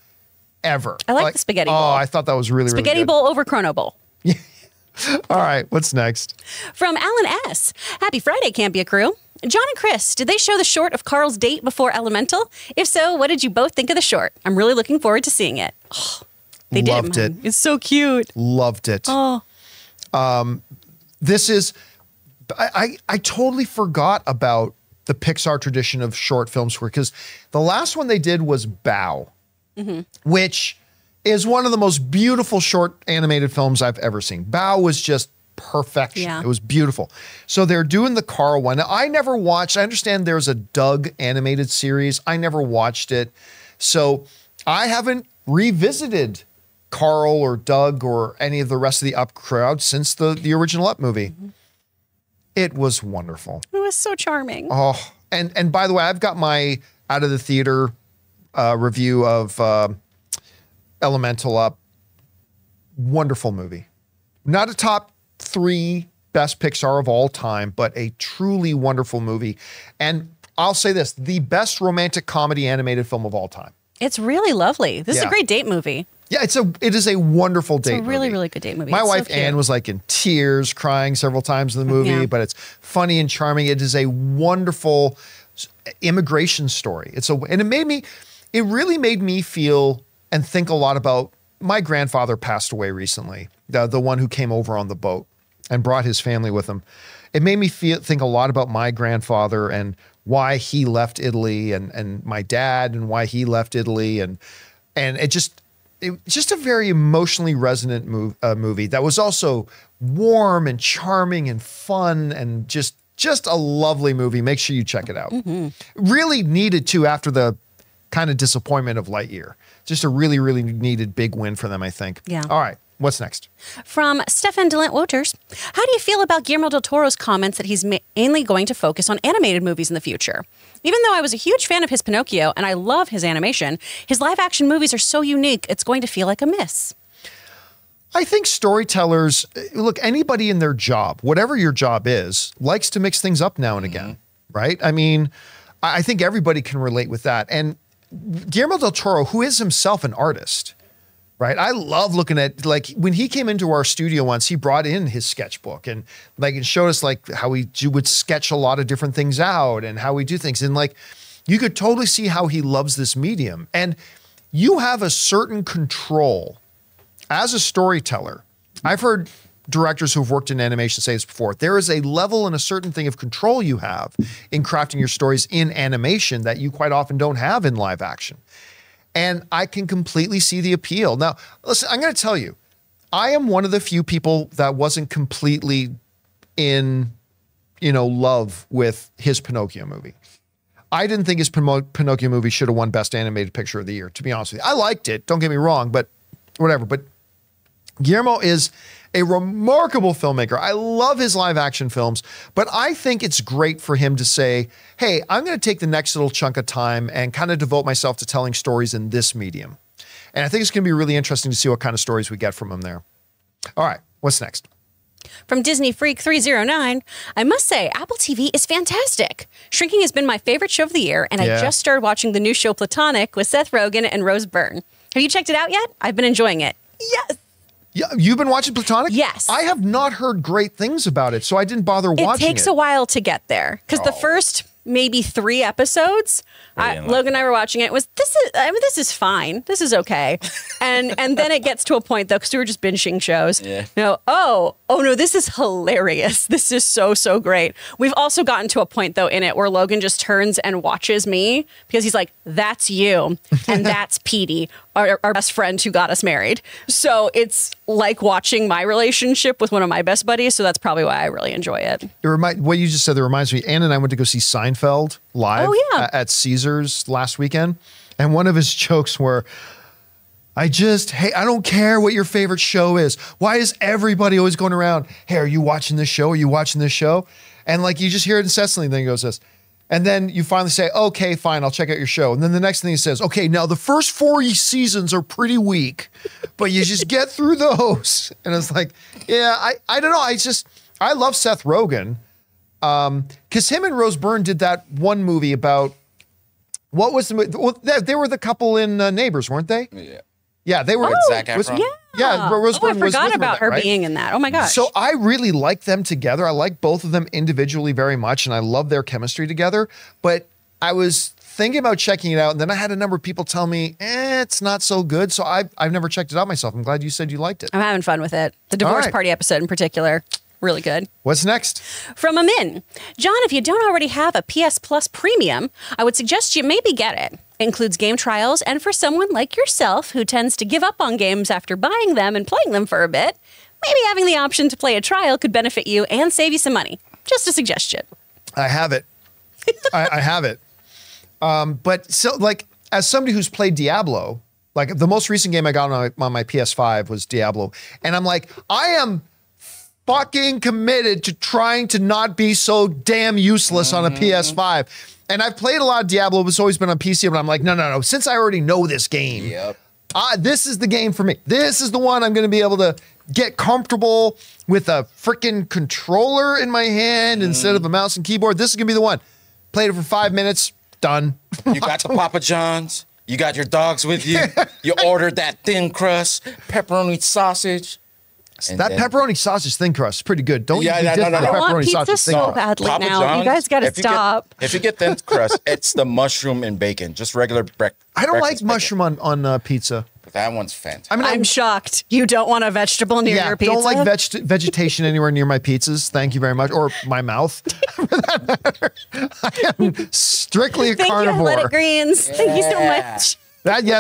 ever. I like the spaghetti bowl. Oh, I thought that was really, really good. Spaghetti bowl over Chrono Bowl. All right, what's next? From Alan S. Happy Friday, Campea crew. John and Chris, did they show the short of Carl's date before Elemental? If so, what did you both think of the short? I'm really looking forward to seeing it. Oh, they Loved did. it. It's so cute. Loved it. Oh. This is, I totally forgot about the Pixar tradition of short films because the last one they did was Bao, which is one of the most beautiful short animated films I've ever seen. Bao was just perfection. Yeah. It was beautiful. So they're doing the Carl one. Now, I never watched, I understand there's a Doug animated series. I never watched it. So I haven't revisited Carl or Doug or any of the rest of the Up crowd since the original Up movie. It was wonderful. It was so charming. Oh, and by the way, I've got my out of the theater review of Elemental up. Wonderful movie. Not a top 3 best Pixar of all time, but a truly wonderful movie. And I'll say this, the best romantic comedy animated film of all time. It's really lovely. This is a great date movie. Yeah, it is a wonderful date movie. It's a really, really good date movie. My It's wife so cute. Anne was like in tears, crying several times in the movie, Yeah. but it's funny and charming. It is a wonderful immigration story. It really made me feel and think a lot about my grandfather passed away recently, the one who came over on the boat and brought his family with him. It made me think a lot about my grandfather and why he left Italy and my dad and why he left Italy and it's just a very emotionally resonant movie that was also warm and charming and fun and just a lovely movie. Make sure you check it out. Really needed to after the kind of disappointment of Lightyear. Just a really, really needed big win for them, I think. Yeah. All right. What's next? From Stefan Delent Woters, how do you feel about Guillermo del Toro's comments that he's mainly going to focus on animated movies in the future? Even though I was a huge fan of his Pinocchio and I love his animation, his live action movies are so unique, it's going to feel like a miss. I think storytellers, look, anybody in their job, whatever your job is, likes to mix things up now and again, right? I mean, I think everybody can relate with that. And Guillermo del Toro, who is himself an artist, right? I love looking at, like, when he came into our studio once, he brought in his sketchbook and like it showed us like how he would sketch a lot of different things out and how we do things. And like, you could totally see how he loves this medium. And you have a certain control as a storyteller. I've heard directors who've worked in animation say this before. There is a level and a certain thing of control you have in crafting your stories in animation that you quite often don't have in live action. And I can completely see the appeal. Now, listen, I'm going to tell you, I am one of the few people that wasn't completely in, love with his Pinocchio movie. I didn't think his Pinocchio movie should have won Best Animated Picture of the Year, to be honest with you. I liked it, don't get me wrong, but whatever. But Guillermo is a remarkable filmmaker. I love his live action films, but I think it's great for him to say, hey, I'm going to take the next little chunk of time and kind of devote myself to telling stories in this medium. And I think it's going to be really interesting to see what kind of stories we get from him there. All right, what's next? From Disney Freak 309, I must say, Apple TV is fantastic. Shrinking has been my favorite show of the year, and I just started watching the new show Platonic with Seth Rogen and Rose Byrne. Have you checked it out yet? I've been enjoying it. Yes. Yeah, you've been watching Platonic? Yes. I have not heard great things about it, so I didn't bother watching it. It takes a while to get there because the first maybe 3 episodes. Logan and I were watching it. This is fine. This is okay. And then it gets to a point though, because we were just binging shows. Yeah. Oh no, this is hilarious. This is so great. We've also gotten to a point though in it where Logan just turns and watches me because he's like, "That's you, and that's Petey, our best friend who got us married." So it's like watching my relationship with one of my best buddies. So that's probably why I really enjoy it. What you just said, that reminds me, Ann and I went to go see Seinfeld live at Caesars last weekend. And one of his jokes were, I don't care what your favorite show is. Why is everybody always going around, "Hey, are you watching this show? Are you watching this show?" And like, you just hear it incessantly. And then he goes this. And then you finally say, "Okay, fine, I'll check out your show." And then the next thing he says, "Okay, now the first 4 seasons are pretty weak, but you just get through those." And it's like, yeah, I don't know. I love Seth Rogen. Because him and Rose Byrne did that one movie about, what was the movie? Well, they were the couple in Neighbors, weren't they? Yeah. Yeah, they were. Oh, Zac Efron? Yeah, Rose Byrne was I forgot with about her right? being in that. Oh my gosh. So I really like them together. I like both of them individually very much, and I love their chemistry together. But I was thinking about checking it out, and then I had a number of people tell me, it's not so good. So I've never checked it out myself. I'm glad you said you liked it. I'm having fun with it. The divorce party episode in particular. Really good. What's next? From Amin. John, if you don't already have a PS Plus Premium, I would suggest you maybe get it. It includes game trials, and for someone like yourself who tends to give up on games after buying them and playing them for a bit, maybe having the option to play a trial could benefit you and save you some money. Just a suggestion. I have it. I have it. But so, like, as somebody who's played Diablo, like the most recent game I got on my PS5 was Diablo, and I'm like, I am fucking committed to trying to not be so damn useless on a PS5. And I've played a lot of Diablo, it's always been on PC, but I'm like, no. Since I already know this game, this is the game for me. This is the one I'm going to be able to get comfortable with a freaking controller in my hand instead of a mouse and keyboard. This is going to be the one. Played it for 5 minutes, done. You got the Papa John's. You got your dogs with you. You ordered that thin crust, pepperoni sausage. That pepperoni sausage thin crust is pretty good. Don't you dip the I want pepperoni pizza sausage thin so crust. badly Papa now. John's, You guys got to stop. If you get thin crust, it's the mushroom and bacon, just regular breakfast. I don't like mushroom on pizza. That one's fantastic. I mean, I'm shocked. You don't want a vegetable near your pizza? Don't like vegetation anywhere near my pizzas. Thank you very much. Or my mouth. For that matter. I am strictly a carnivore. Thank you, Athletic Greens. Yeah. Thank you so much.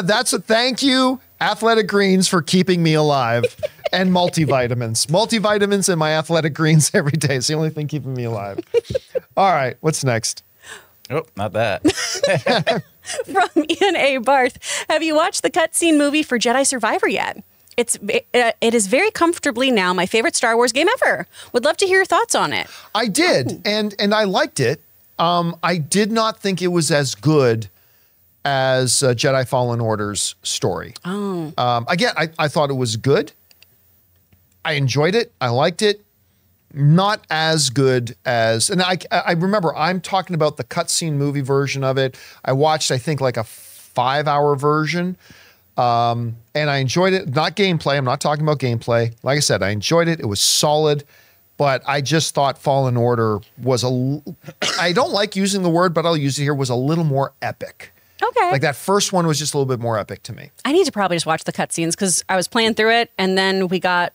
That's a thank you, Athletic Greens, for keeping me alive. And multivitamins. Multivitamins and my Athletic Greens every day. It's the only thing keeping me alive. All right, what's next? Oh, not that. From Ian A. Barth. Have you watched the cutscene movie for Jedi Survivor yet? It is very comfortably now my favorite Star Wars game ever. Would love to hear your thoughts on it. I did, and I liked it. I did not think it was as good as Jedi Fallen Order's story. Again, I thought it was good. I enjoyed it. I liked it. Not as good as, and I remember I'm talking about the cutscene movie version of it. I watched, I think, like a 5-hour version. And I enjoyed it. Not gameplay. I'm not talking about gameplay. Like I said, I enjoyed it. It was solid. But I just thought Fallen Order was I don't like using the word, but I'll use it here, was a little more epic. Okay. Like that first one was just a little bit more epic to me. I need to probably just watch the cutscenes because I was playing through it and then we got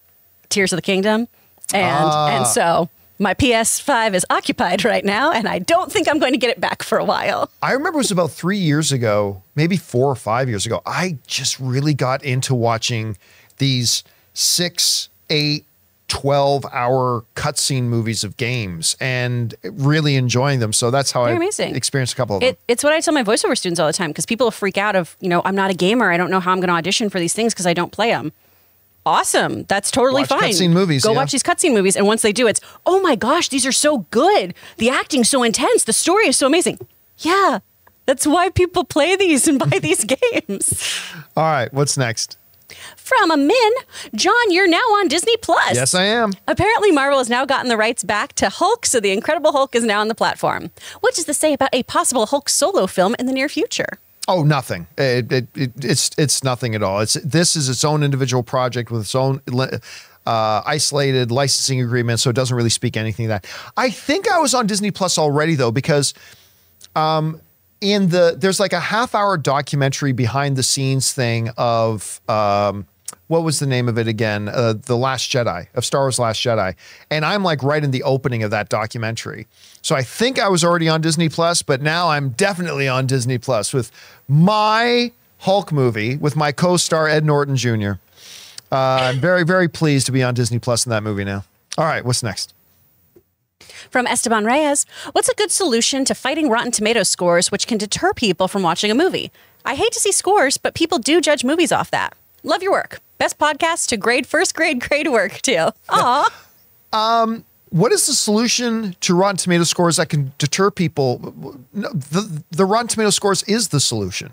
Tears of the Kingdom. And so my PS5 is occupied right now, and I don't think I'm going to get it back for a while. I remember it was about 3 years ago, maybe 4 or 5 years ago. I just really got into watching these 6, 8, 12-hour cutscene movies of games and really enjoying them. So that's how I experienced a couple of them. It's what I tell my voiceover students all the time because people freak out of, I'm not a gamer. I don't know how I'm going to audition for these things because I don't play them. Awesome. That's totally watch fine. Cutscene movies. Go watch these cutscene movies. And once they do, it's, oh my gosh, these are so good. The acting's so intense. The story is so amazing. Yeah, that's why people play these and buy these games. All right, what's next? From a Min, John, you're now on Disney Plus. Yes, I am. Apparently, Marvel has now gotten the rights back to Hulk, so the Incredible Hulk is now on the platform. What does this say about a possible Hulk solo film in the near future? Oh, nothing. It's nothing at all. This is its own individual project with its own isolated licensing agreement, so it doesn't really speak anything to that. I think I was on Disney Plus already though, because There's like a half-hour documentary behind the scenes thing of what was the name of it again? The Last Jedi, of Star Wars Last Jedi. And I'm like right in the opening of that documentary. So I think I was already on Disney Plus, but now I'm definitely on Disney Plus with my Hulk movie with my co-star Ed Norton Jr. I'm very, very pleased to be on Disney Plus in that movie now. All right, what's next? From Esteban Reyes, what's a good solution to fighting Rotten Tomatoes scores which can deter people from watching a movie? I hate to see scores, but people do judge movies off that. Love your work. Best podcast to grade first grade work too. Aw. What is the solution to Rotten Tomato scores that can deter people? No, the Rotten Tomato scores is the solution.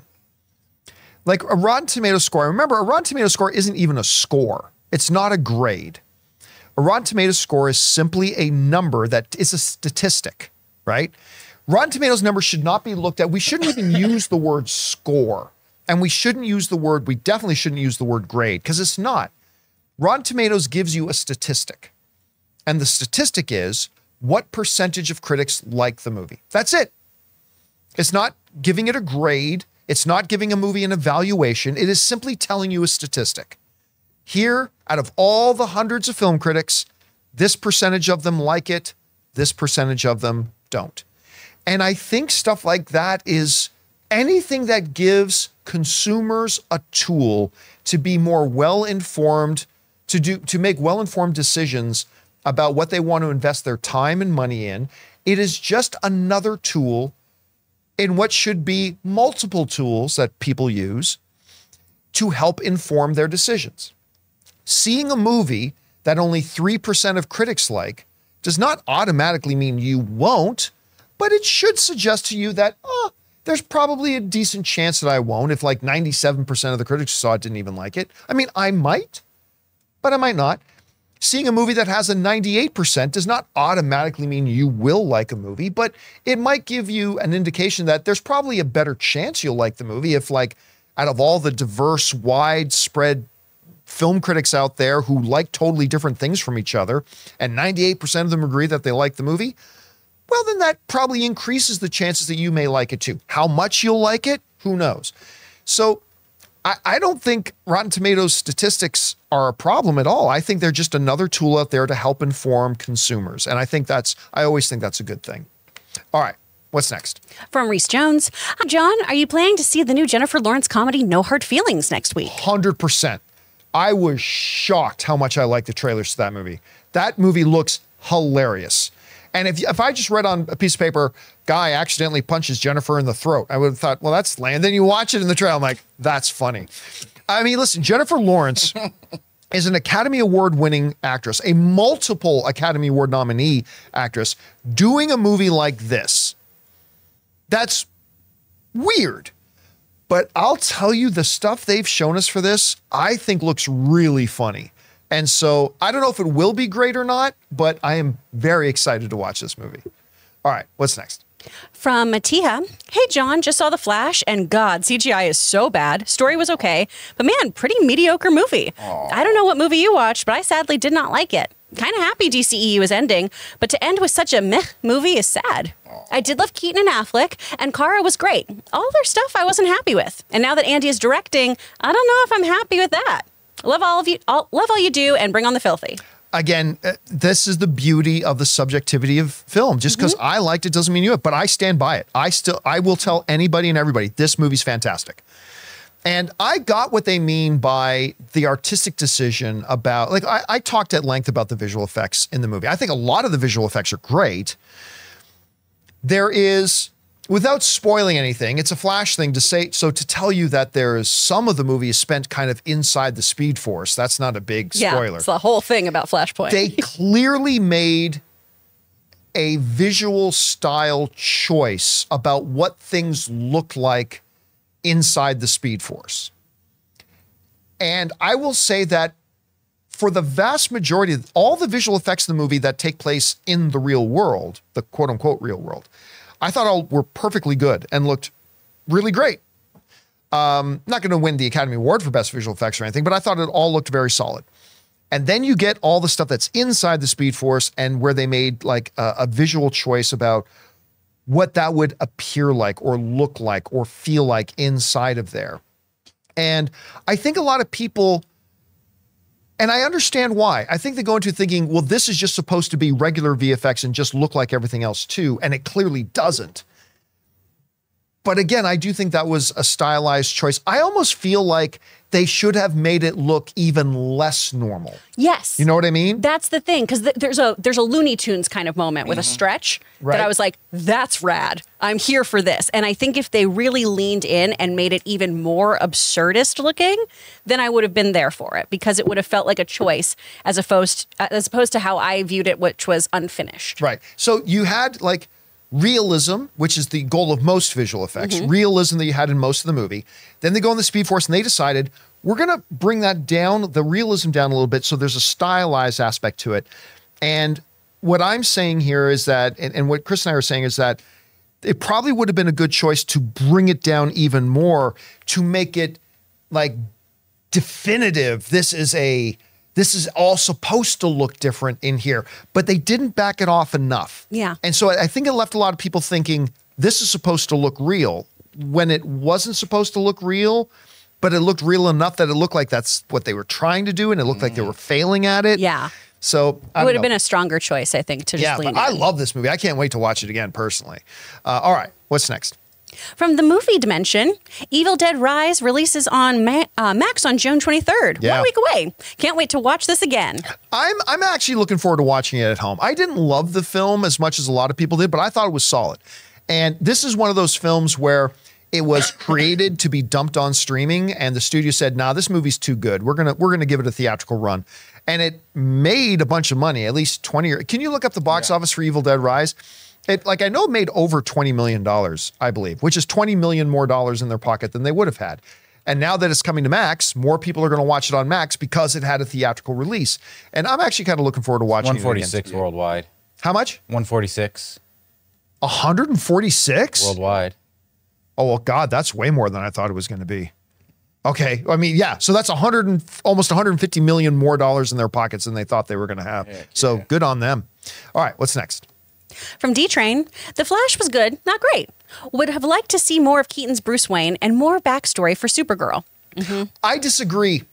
Like a Rotten Tomato score, remember, a Rotten Tomato score isn't even a score. It's not a grade. A Rotten Tomato score is simply a number that is a statistic, right? Rotten Tomatoes numbers should not be looked at. We shouldn't even use the word score. And we definitely shouldn't use the word grade because it's not. Rotten Tomatoes gives you a statistic. And the statistic is what percentage of critics like the movie. That's it. It's not giving it a grade. It's not giving a movie an evaluation. It is simply telling you a statistic. Here, out of all the hundreds of film critics, this percentage of them like it, this percentage of them don't. And I think stuff like that is anything that gives consumers a tool to be more well-informed, to make well-informed decisions about what they want to invest their time and money in. It is just another tool in what should be multiple tools that people use to help inform their decisions. Seeing a movie that only 3% of critics like does not automatically mean you won't, but it should suggest to you that, there's probably a decent chance that I won't if like 97% of the critics who saw it didn't even like it. I mean, I might, but I might not. Seeing a movie that has a 98% does not automatically mean you will like a movie, but it might give you an indication that there's probably a better chance you'll like the movie if, like, out of all the diverse, widespread film critics out there who like totally different things from each other, and 98% of them agree that they like the movie, well, then that probably increases the chances that you may like it too. How much you'll like it, who knows? So I don't think Rotten Tomatoes statistics are a problem at all. I think they're just another tool out there to help inform consumers. And I always think that's a good thing. All right, what's next? From Reese Jones. Hi, John, are you planning to see the new Jennifer Lawrence comedy No Hard Feelings next week? 100%. I was shocked how much I liked the trailers to that movie. That movie looks hilarious. And if I just read on a piece of paper, guy accidentally punches Jennifer in the throat, I would have thought, well, that's lame. Then you watch it in the trailer, I'm like, that's funny. I mean, listen, Jennifer Lawrence is an Academy Award winning actress, a multiple Academy Award nominee actress, doing a movie like this. That's weird. But I'll tell you, the stuff they've shown us for this, I think looks really funny. And so I don't know if it will be great or not, but I am very excited to watch this movie. All right, what's next? From Matiha. Hey, John, just saw The Flash, and God, CGI is so bad. Story was okay, but man, pretty mediocre movie. Aww. I don't know what movie you watched, but I sadly did not like it. Kind of happy DCEU is ending, but to end with such a meh movie is sad. Aww. I did love Keaton and Affleck, and Kara was great. All their stuff I wasn't happy with. And now that Andy is directing, I don't know if I'm happy with that. Love all of you. Love all you do, and bring on the filthy. Again, this is the beauty of the subjectivity of film. Just because I liked it doesn't mean you have, but I stand by it. I will tell anybody and everybody, this movie's fantastic. And I got what they mean by the artistic decision about, like, I talked at length about the visual effects in the movie. I think a lot of the visual effects are great. There is, without spoiling anything, it's a Flash thing to say, so to tell you that there is some of the movie is spent kind of inside the Speed Force, that's not a big spoiler. Yeah, it's the whole thing about Flashpoint. They clearly made a visual style choice about what things look like inside the Speed Force. And I will say that for the vast majority of all the visual effects in the movie that take place in the real world, the quote unquote real world, I thought all were perfectly good and looked really great. Not going to win the Academy Award for Best Visual Effects or anything, but I thought it all looked very solid. And then you get all the stuff that's inside the Speed Force and where they made like a visual choice about what that would appear like or look like or feel like inside of there. And I think a lot of people, and I understand why, I think they go into thinking, well, this is just supposed to be regular VFX and just look like everything else too. And it clearly doesn't. But again, I do think that was a stylized choice. I almost feel like they should have made it look even less normal. Yes. You know what I mean? That's the thing, because there's a Looney Tunes kind of moment with a stretch that I was like, that's rad. I'm here for this. And I think if they really leaned in and made it even more absurdist looking, then I would have been there for it, because it would have felt like a choice as opposed to how I viewed it, which was unfinished. Right. So you had like realism, which is the goal of most visual effects, realism that you had in most of the movie. Then they go on the Speed Force and they decided, we're going to bring that down, the realism down a little bit, so there's a stylized aspect to it. And what I'm saying here is that, and what Chris and I are saying is that it probably would have been a good choice to bring it down even more, to make it like definitive. This is all supposed to look different in here, but they didn't back it off enough. Yeah. And so I think it left a lot of people thinking this is supposed to look real when it wasn't supposed to look real, but it looked real enough that it looked like that's what they were trying to do, and it looked like they were failing at it. Yeah. So it would have been a stronger choice, I think, to just lean in. I love this movie. I can't wait to watch it again personally. All right, what's next? From the movie dimension, Evil Dead Rise releases on Max on June 23rd. Yeah. 1 week away. Can't wait to watch this again. I'm actually looking forward to watching it at home. I didn't love the film as much as a lot of people did, but I thought it was solid. And this is one of those films where it was created to be dumped on streaming, and the studio said, nah, this movie's too good. We're gonna give it a theatrical run. And it made a bunch of money, at least 20. Can you look up the box office for Evil Dead Rise? I know it made over $20 million, I believe, which is $20 million more dollars in their pocket than they would have had. And now that it's coming to Max, more people are going to watch it on Max because it had a theatrical release. And I'm actually kind of looking forward to watching it again. 146 worldwide. How much? 146. 146? Worldwide. Oh, well, God, that's way more than I thought it was going to be. Okay. I mean, yeah. So that's almost $150 million more dollars in their pockets than they thought they were going to have. Yeah, so good on them. All right. What's next? From D-Train, The Flash was good, not great. Would have liked to see more of Keaton's Bruce Wayne and more backstory for Supergirl. I disagree.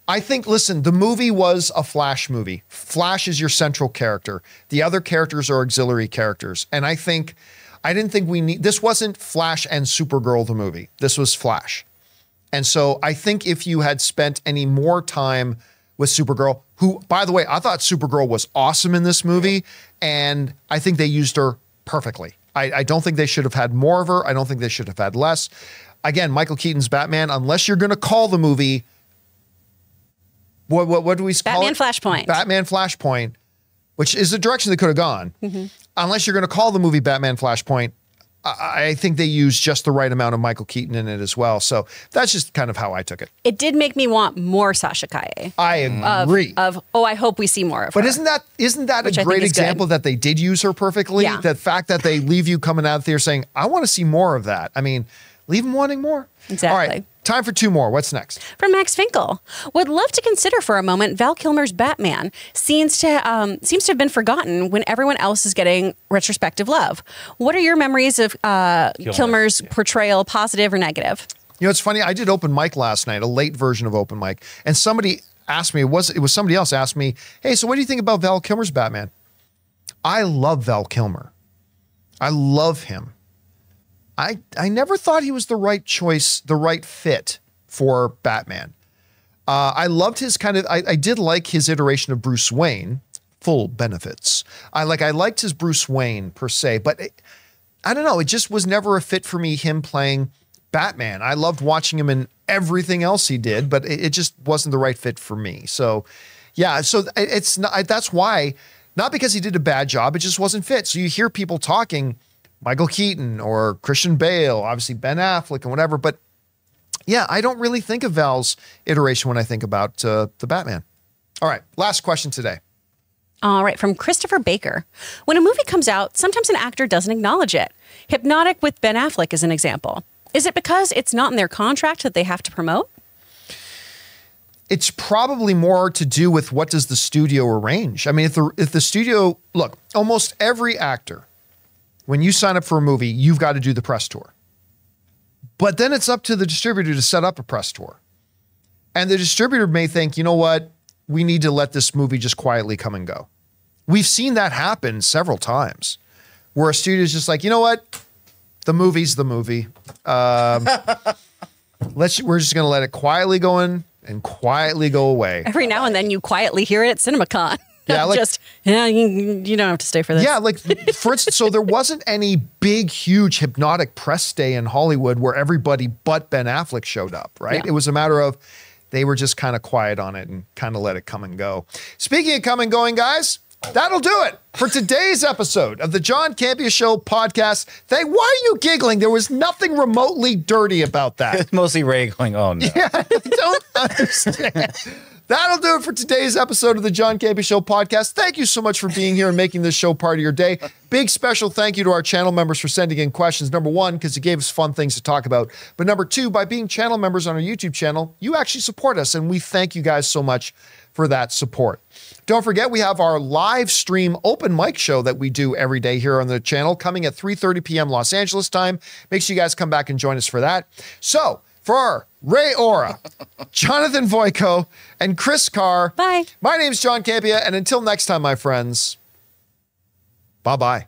I think, listen, the movie was a Flash movie. Flash is your central character. The other characters are auxiliary characters. And I didn't think this wasn't Flash and Supergirl, the movie. This was Flash. And so I think if you had spent any more time with Supergirl, who, by the way, I thought Supergirl was awesome in this movie, and I think they used her perfectly. I don't think they should have had more of her. I don't think they should have had less. Again, Michael Keaton's Batman, unless you're going to call the movie, what do we call it? Batman Flashpoint. Batman Flashpoint, which is the direction they could have gone. Unless you're going to call the movie Batman Flashpoint, I think they used just the right amount of Michael Keaton in it as well. So that's just kind of how I took it. It did make me want more Sasha Calle. I agree. I hope we see more of her. But isn't that a great example that they did use her perfectly? Yeah. The fact that they leave you coming out there saying, I want to see more of that. I mean, leave them wanting more. Exactly. All right, time for two more. What's next? From Max Finkel. Would love to consider for a moment Val Kilmer's Batman. Seems to have been forgotten when everyone else is getting retrospective love. What are your memories of Kilmer's portrayal, positive or negative? You know, it's funny. I did open mic last night, a late version of open mic, and somebody asked me, it was somebody else asked me, hey, so what do you think about Val Kilmer's Batman? I love Val Kilmer. I love him. I never thought he was the right choice, the right fit for Batman. I loved his I did like his iteration of Bruce Wayne, full benefits. I liked his Bruce Wayne per se, but I don't know. It just was never a fit for me, him playing Batman. I loved watching him in everything else he did, but it just wasn't the right fit for me. So yeah, so it's not, that's why, not because he did a bad job, it just wasn't fit. So you hear people talking, Michael Keaton or Christian Bale, obviously Ben Affleck and whatever. But yeah, I don't really think of Val's iteration when I think about the Batman. All right, last question today. All right, from Christopher Baker. When a movie comes out, sometimes an actor doesn't acknowledge it. Hypnotic with Ben Affleck is an example. Is it because it's not in their contract that they have to promote? It's probably more to do with what does the studio arrange. I mean, if the studio, look, almost every actor when you sign up for a movie, you've got to do the press tour. But then it's up to the distributor to set up a press tour. And the distributor may think, you know what? We need to let this movie just quietly come and go. We've seen that happen several times where a studio's just like, you know what? The movie's the movie. We're just going to let it quietly go in and quietly go away. Every now and then you quietly hear it at CinemaCon. Yeah, like, you don't have to stay for this. Yeah, like for instance, so there wasn't any big, huge hypnotic press day in Hollywood where everybody but Ben Affleck showed up, right? Yeah. It was a matter of they were just kind of quiet on it and kind of let it come and go. Speaking of come and going, guys, that'll do it for today's episode of the John Campea Show podcast. Why are you giggling? There was nothing remotely dirty about that. It's mostly Ray going, oh no. Yeah, I don't understand. That'll do it for today's episode of the John Campea Show podcast. Thank you so much for being here and making this show part of your day. Big special thank you to our channel members for sending in questions. Number one, because you gave us fun things to talk about. But number two, by being channel members on our YouTube channel, you actually support us, and we thank you guys so much for that support. Don't forget, we have our live stream open mic show that we do every day here on the channel coming at 3:30 p.m. Los Angeles time. Make sure you guys come back and join us for that. So, for Ray Ora, Jonathan Voico, and Chris Carr. Bye. My name's John Campea, and until next time, my friends, bye-bye.